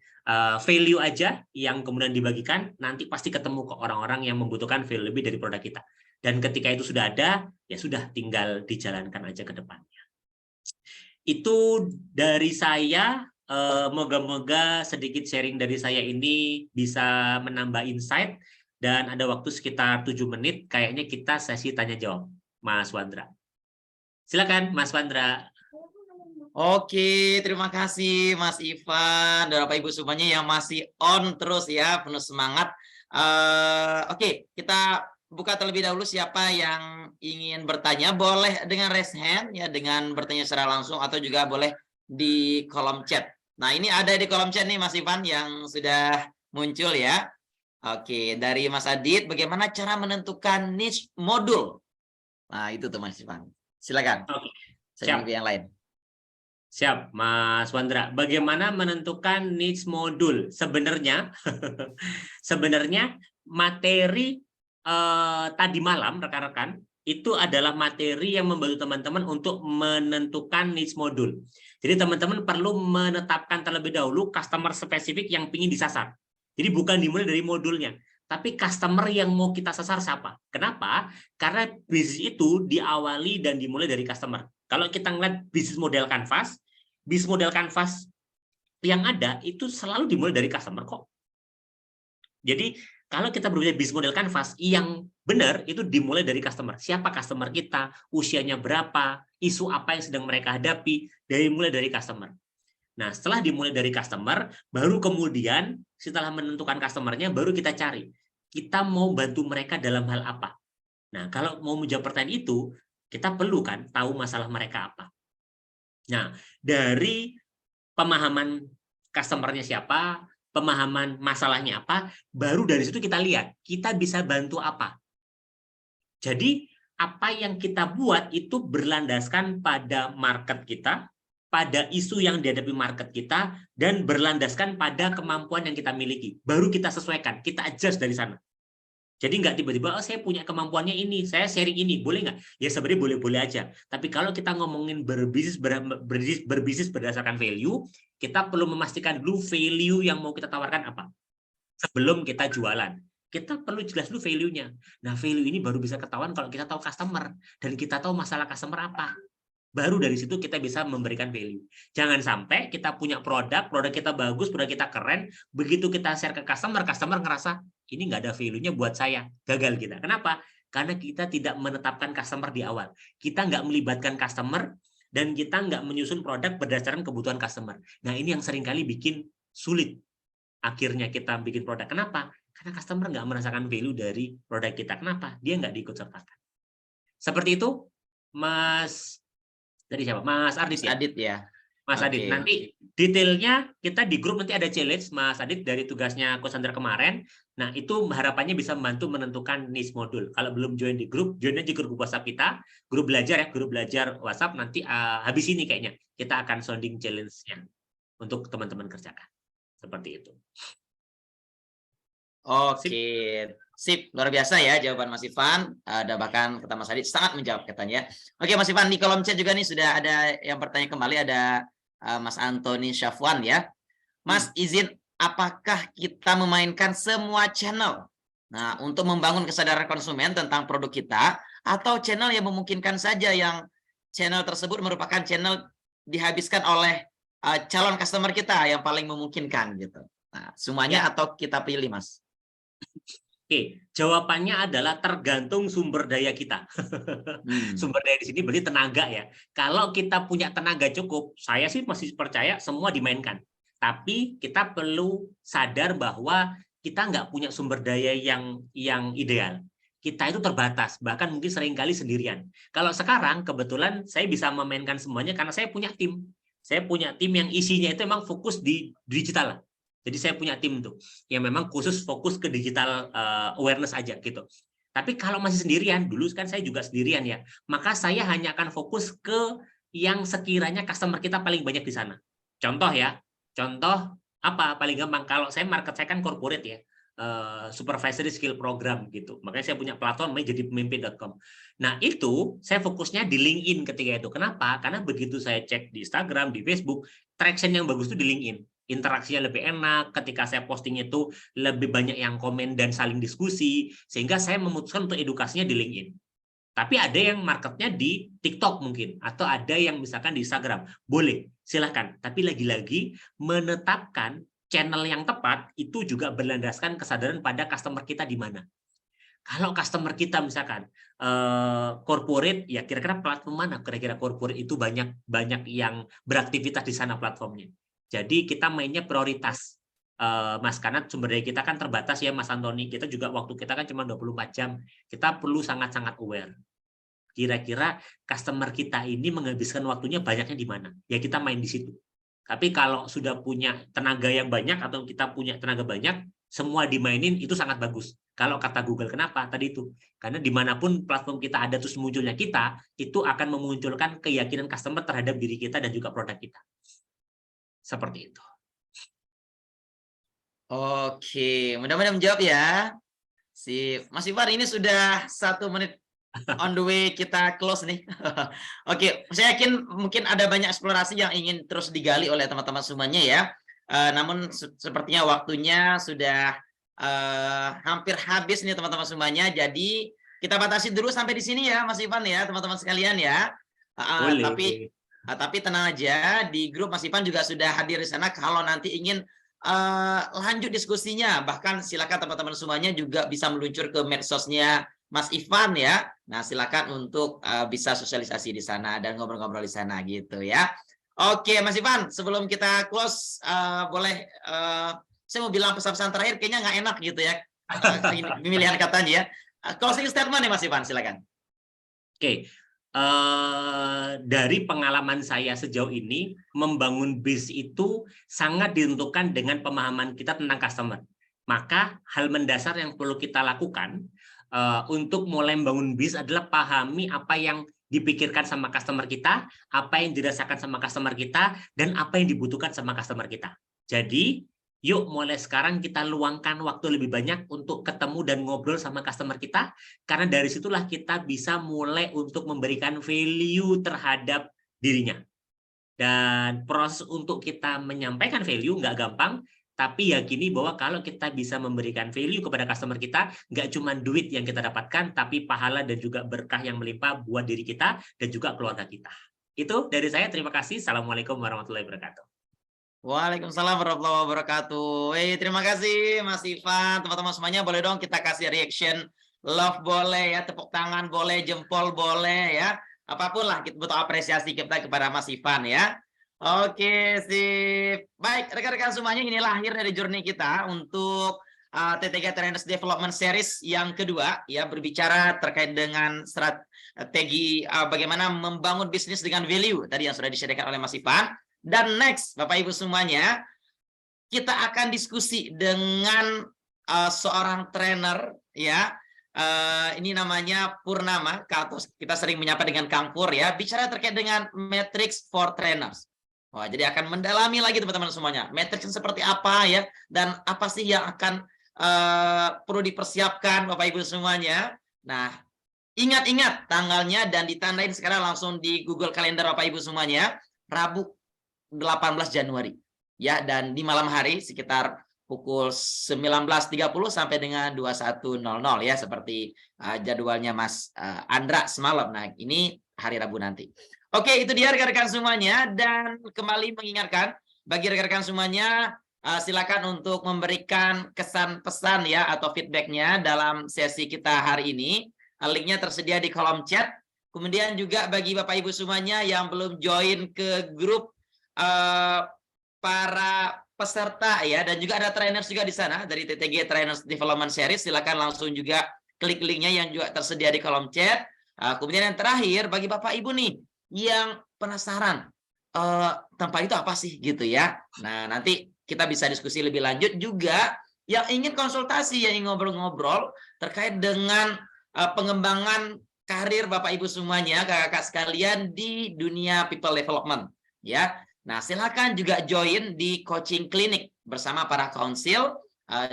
value aja yang kemudian dibagikan, nanti pasti ketemu ke orang-orang yang membutuhkan value lebih dari produk kita. Dan ketika itu sudah ada, ya sudah tinggal dijalankan aja ke depannya. Itu dari saya. Moga-moga sedikit sharing dari saya ini bisa menambah insight, dan ada waktu sekitar 7 menit, kayaknya kita sesi tanya-jawab. Mas Wandra. Silakan, Mas Wandra. Oke, terima kasih Mas Ivan dan Bapak Ibu semuanya yang masih on terus ya, penuh semangat. Oke, kita buka terlebih dahulu siapa yang ingin bertanya, boleh dengan raise hand ya, dengan bertanya secara langsung, atau juga boleh di kolom chat. Nah, ini ada di kolom chat nih Mas Ivan yang sudah muncul ya. Oke, dari Mas Adit, bagaimana cara menentukan niche modul? Nah, itu tuh Mas Ivan. Silakan. Oke. Saya ke yang lain. Siap, Mas Wandra. Bagaimana menentukan niche modul? Sebenarnya materi tadi malam rekan-rekan itu adalah materi yang membantu teman-teman untuk menentukan niche modul. Jadi teman-teman perlu menetapkan terlebih dahulu customer spesifik yang ingin disasar. Jadi bukan dimulai dari modulnya, tapi customer yang mau kita sasar siapa. Kenapa? Karena bisnis itu diawali dan dimulai dari customer. Kalau kita ngeliat bisnis model kanvas yang ada itu selalu dimulai dari customer kok. Jadi kalau kita berbicara bisnis model kanvas yang benar, itu dimulai dari customer. Siapa customer kita, usianya berapa, isu apa yang sedang mereka hadapi, mulai dari customer. Nah, setelah dimulai dari customer, baru kemudian setelah menentukan customernya, baru kita cari. Kita mau bantu mereka dalam hal apa. Nah, kalau mau menjawab pertanyaan itu, kita perlu kan tahu masalah mereka apa. Nah, dari pemahaman customernya siapa, pemahaman masalahnya apa, baru dari situ kita lihat, kita bisa bantu apa. Jadi, apa yang kita buat itu berlandaskan pada market kita, pada isu yang dihadapi market kita, dan berlandaskan pada kemampuan yang kita miliki. Baru kita sesuaikan, kita adjust dari sana. Jadi nggak tiba-tiba, oh saya punya kemampuannya ini, saya sharing ini, boleh nggak? Ya sebenarnya boleh-boleh aja. Tapi kalau kita ngomongin berbisnis berdasarkan value, kita perlu memastikan dulu value yang mau kita tawarkan apa. Sebelum kita jualan, kita perlu jelas dulu value-nya. Nah, value ini baru bisa ketahuan kalau kita tahu customer, dan kita tahu masalah customer apa. Baru dari situ kita bisa memberikan value. Jangan sampai kita punya produk kita bagus, produk kita keren, begitu kita share ke customer ngerasa, ini nggak ada value-nya buat saya, gagal kita. Kenapa? Karena kita tidak menetapkan customer di awal. Kita nggak melibatkan customer dan kita nggak menyusun produk berdasarkan kebutuhan customer. Nah, ini yang seringkali bikin sulit. Akhirnya kita bikin produk. Kenapa? Karena customer nggak merasakan value dari produk kita. Kenapa? Dia nggak diikut-sertakan. Seperti itu, Mas dari siapa? Mas Ardit ya? Adit ya. Mas Adit, nanti detailnya kita di grup nanti ada challenge Mas Adit dari tugasnya Coach Sandra kemarin. Nah, itu harapannya bisa membantu menentukan niche modul. Kalau belum join di grup, join aja grup WhatsApp kita, grup belajar ya, grup belajar WhatsApp. Nanti habis ini kayaknya kita akan sounding challenge-nya untuk teman-teman kerjakan. Seperti itu. Oke, sip, luar biasa ya jawaban Mas Ivan. Ada bahkan kata Mas Adit sangat menjawab katanya. Oke Mas Ivan, di kolom chat juga nih sudah ada yang bertanya kembali, ada Mas Antoni Syafwan ya. Mas izin, apakah kita memainkan semua channel? Nah, untuk membangun kesadaran konsumen tentang produk kita, atau channel yang memungkinkan saja yang channel tersebut merupakan channel dihabiskan oleh calon customer kita yang paling memungkinkan gitu. Nah, semuanya atau kita pilih, Mas? Oke, jawabannya adalah tergantung sumber daya kita. Sumber daya di sini berarti tenaga ya. Kalau kita punya tenaga cukup, saya sih masih percaya semua dimainkan. Tapi kita perlu sadar bahwa kita nggak punya sumber daya yang ideal. Kita itu terbatas, bahkan mungkin seringkali sendirian. Kalau sekarang kebetulan saya bisa memainkan semuanya karena saya punya tim. Saya punya tim yang isinya itu memang fokus di digital. Jadi saya punya tim tuh yang memang khusus fokus ke digital awareness aja gitu. Tapi kalau masih sendirian, dulu kan saya juga sendirian ya, maka saya hanya akan fokus ke yang sekiranya customer kita paling banyak di sana. Contoh ya, contoh apa paling gampang, kalau saya market saya kan corporate ya, supervisory skill program gitu. Makanya saya punya platform namanya jadipemimpin.com. Nah, itu saya fokusnya di LinkedIn ketika itu. Kenapa? Karena begitu saya cek di Instagram, di Facebook, traction yang bagus itu di LinkedIn. Interaksinya lebih enak, ketika saya posting itu lebih banyak yang komen dan saling diskusi, sehingga saya memutuskan untuk edukasinya di LinkedIn. Tapi ada yang marketnya di TikTok mungkin, atau ada yang misalkan di Instagram. Boleh, silahkan. Tapi lagi-lagi menetapkan channel yang tepat itu juga berlandaskan kesadaran pada customer kita di mana. Kalau customer kita misalkan corporate, ya kira-kira platform mana? Kira-kira corporate itu banyak yang beraktivitas di sana platformnya. Jadi kita mainnya prioritas, Mas, karena sumber daya kita kan terbatas ya, Mas Antoni. Kita juga waktu kita kan cuma 24 jam. Kita perlu sangat-sangat aware. Kira-kira customer kita ini menghabiskan waktunya banyaknya di mana? Ya kita main di situ. Tapi kalau sudah punya tenaga yang banyak atau kita punya tenaga banyak, semua dimainin itu sangat bagus. Kalau kata Google, kenapa? Tadi itu. Karena dimanapun platform kita ada terus munculnya kita, itu akan memunculkan keyakinan customer terhadap diri kita dan juga produk kita. Seperti itu. Oke, mudah-mudahan menjawab ya. Si Mas Ivan ini sudah 1 menit on the way kita close nih. Oke, saya yakin mungkin ada banyak eksplorasi yang ingin terus digali oleh teman-teman semuanya ya. Namun sepertinya waktunya sudah hampir habis nih teman-teman semuanya. Jadi kita batasi dulu sampai di sini ya Mas Ivan ya, teman-teman sekalian ya. Tapi tenang aja, di grup Mas Ivan juga sudah hadir di sana. Kalau nanti ingin lanjut diskusinya, bahkan silakan teman-teman semuanya juga bisa meluncur ke medsosnya Mas Ivan ya. Nah, silakan untuk bisa sosialisasi di sana dan ngobrol-ngobrol di sana gitu ya. Oke, Mas Ivan, sebelum kita close, boleh saya mau bilang pesan-pesan terakhir, kayaknya nggak enak gitu ya, pemilihan katanya ya. Closing statement nih Mas Ivan, silakan. Oke. Dari pengalaman saya sejauh ini, membangun base itu sangat ditentukan dengan pemahaman kita tentang customer. Maka hal mendasar yang perlu kita lakukan untuk mulai membangun base adalah pahami apa yang dipikirkan sama customer kita, apa yang dirasakan sama customer kita, dan apa yang dibutuhkan sama customer kita. Jadi, yuk mulai sekarang kita luangkan waktu lebih banyak untuk ketemu dan ngobrol sama customer kita, karena dari situlah kita bisa mulai untuk memberikan value terhadap dirinya. Dan proses untuk kita menyampaikan value nggak gampang, tapi yakini bahwa kalau kita bisa memberikan value kepada customer kita, nggak cuma duit yang kita dapatkan, tapi pahala dan juga berkah yang melimpah buat diri kita dan juga keluarga kita. Itu dari saya, terima kasih. Assalamualaikum warahmatullahi wabarakatuh. Waalaikumsalam warahmatullahi wabarakatuh. Terima kasih Mas Ivan, teman-teman semuanya, boleh dong kita kasih reaction love boleh ya, tepuk tangan boleh, jempol boleh ya. apapun lah kita butuh apresiasi kita kepada Mas Ivan ya. Oke, sip. Baik, rekan-rekan semuanya, inilah akhir dari journey kita untuk T3 Trainers Development Series yang kedua, ya, berbicara terkait dengan strategi bagaimana membangun bisnis dengan value tadi yang sudah disediakan oleh Mas Ivan. Dan next, Bapak Ibu semuanya, kita akan diskusi dengan seorang trainer, ya. Ini namanya Purnama, atau kita sering menyapa dengan Kang Pur, ya. Bicara terkait dengan Matrix for Trainers. Wah, jadi akan mendalami lagi teman-teman semuanya. Matrix seperti apa ya, dan apa sih yang akan perlu dipersiapkan Bapak Ibu semuanya. Nah, ingat-ingat tanggalnya dan ditandain sekarang langsung di Google Calendar Bapak Ibu semuanya. Rabu 18 Januari. Ya, dan di malam hari sekitar pukul 19.30 sampai dengan 21.00 ya, seperti jadwalnya Mas Andra semalam. Nah, ini hari Rabu nanti. Oke, itu dia rekan-rekan semuanya, dan kembali mengingatkan bagi rekan-rekan semuanya, silakan untuk memberikan kesan pesan ya atau feedbacknya dalam sesi kita hari ini. Linknya tersedia di kolom chat. Kemudian juga bagi Bapak Ibu semuanya yang belum join ke grup para peserta ya, dan juga ada trainers juga di sana dari TTG Trainers Development Series, silakan langsung juga klik linknya yang juga tersedia di kolom chat. Kemudian yang terakhir bagi Bapak Ibu nih yang penasaran tempat itu apa sih gitu ya. Nah, nanti kita bisa diskusi lebih lanjut. Juga yang ingin konsultasi, yang ingin ngobrol-ngobrol terkait dengan pengembangan karir Bapak Ibu semuanya, kakak-kakak sekalian di dunia people development ya. Nah, silakan juga join di coaching klinik bersama para konsil.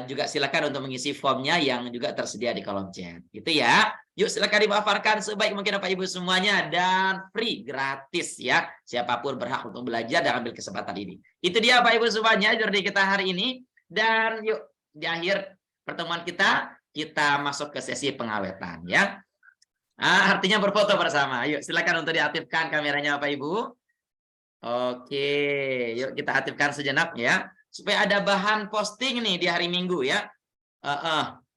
Juga silakan untuk mengisi formnya yang juga tersedia di kolom chat. Gitu ya. Yuk, silakan dimanfaatkan sebaik mungkin Bapak Ibu semuanya, dan free, gratis ya. Siapapun berhak untuk belajar dan ambil kesempatan ini. Itu dia Bapak Ibu semuanya journey kita hari ini. Dan yuk, di akhir pertemuan kita masuk ke sesi pengawetan ya. Artinya berfoto bersama. Yuk, silakan untuk diaktifkan kameranya Bapak Ibu. Oke, yuk kita aktifkan sejenak ya, supaya ada bahan posting nih di hari Minggu ya.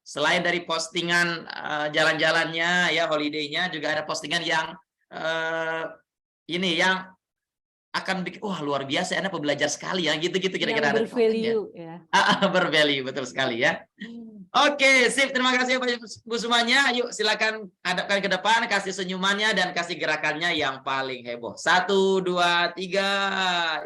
Selain dari postingan jalan-jalannya ya, holiday-nya, juga ada postingan yang ini yang akan bikin wah luar biasa, Anda pembelajar sekali ya, gitu-gitu kira-kira. Yang bervalue ya. Bervalue, betul sekali ya. Oke, sip. Terima kasih Bapak Ibu semuanya. Yuk silakan hadapkan ke depan, kasih senyumannya dan kasih gerakannya yang paling heboh. 1, 2, 3.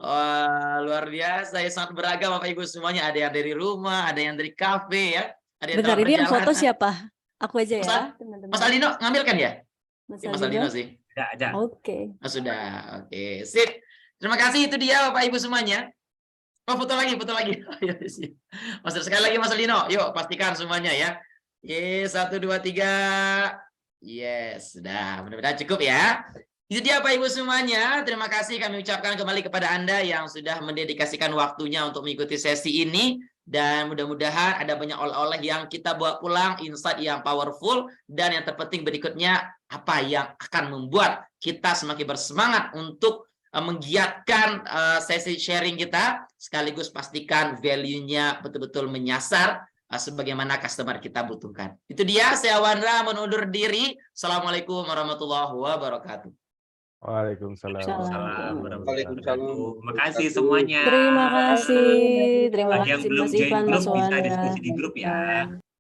Wah, luar biasa ya, sangat beragam Bapak Ibu semuanya. Ada yang dari rumah, ada yang dari kafe ya. Ada yang Bentar, ini yang foto siapa? Aku aja ya, teman-teman. Mas Aldino ngambil kan ya? Mas Aldino sih. Ada. Oke. Sudah. Oke, sip. Terima kasih, itu dia Bapak Ibu semuanya. Oh, foto lagi. Mas, sekali lagi Mas Aldino. Yuk, pastikan semuanya ya. Yes, 1, 2, 3. Yes, sudah. Mudah-mudahan cukup ya. Itu dia Bapak Ibu semuanya. Terima kasih kami ucapkan kembali kepada Anda yang sudah mendedikasikan waktunya untuk mengikuti sesi ini. Dan mudah-mudahan ada banyak oleh-oleh yang kita bawa pulang, insight yang powerful. Dan yang terpenting berikutnya, apa yang akan membuat kita semakin bersemangat untuk menggiatkan sesi sharing kita, sekaligus pastikan value-nya betul-betul menyasar sebagaimana customer kita butuhkan. Itu dia, saya Wandra menundur diri. Assalamualaikum warahmatullahi wabarakatuh. Waalaikumsalam. Terima kasih semuanya. Terima kasih Yang belum Mas join Ivan, grup Mas bisa Wandra. diskusi di grup ya.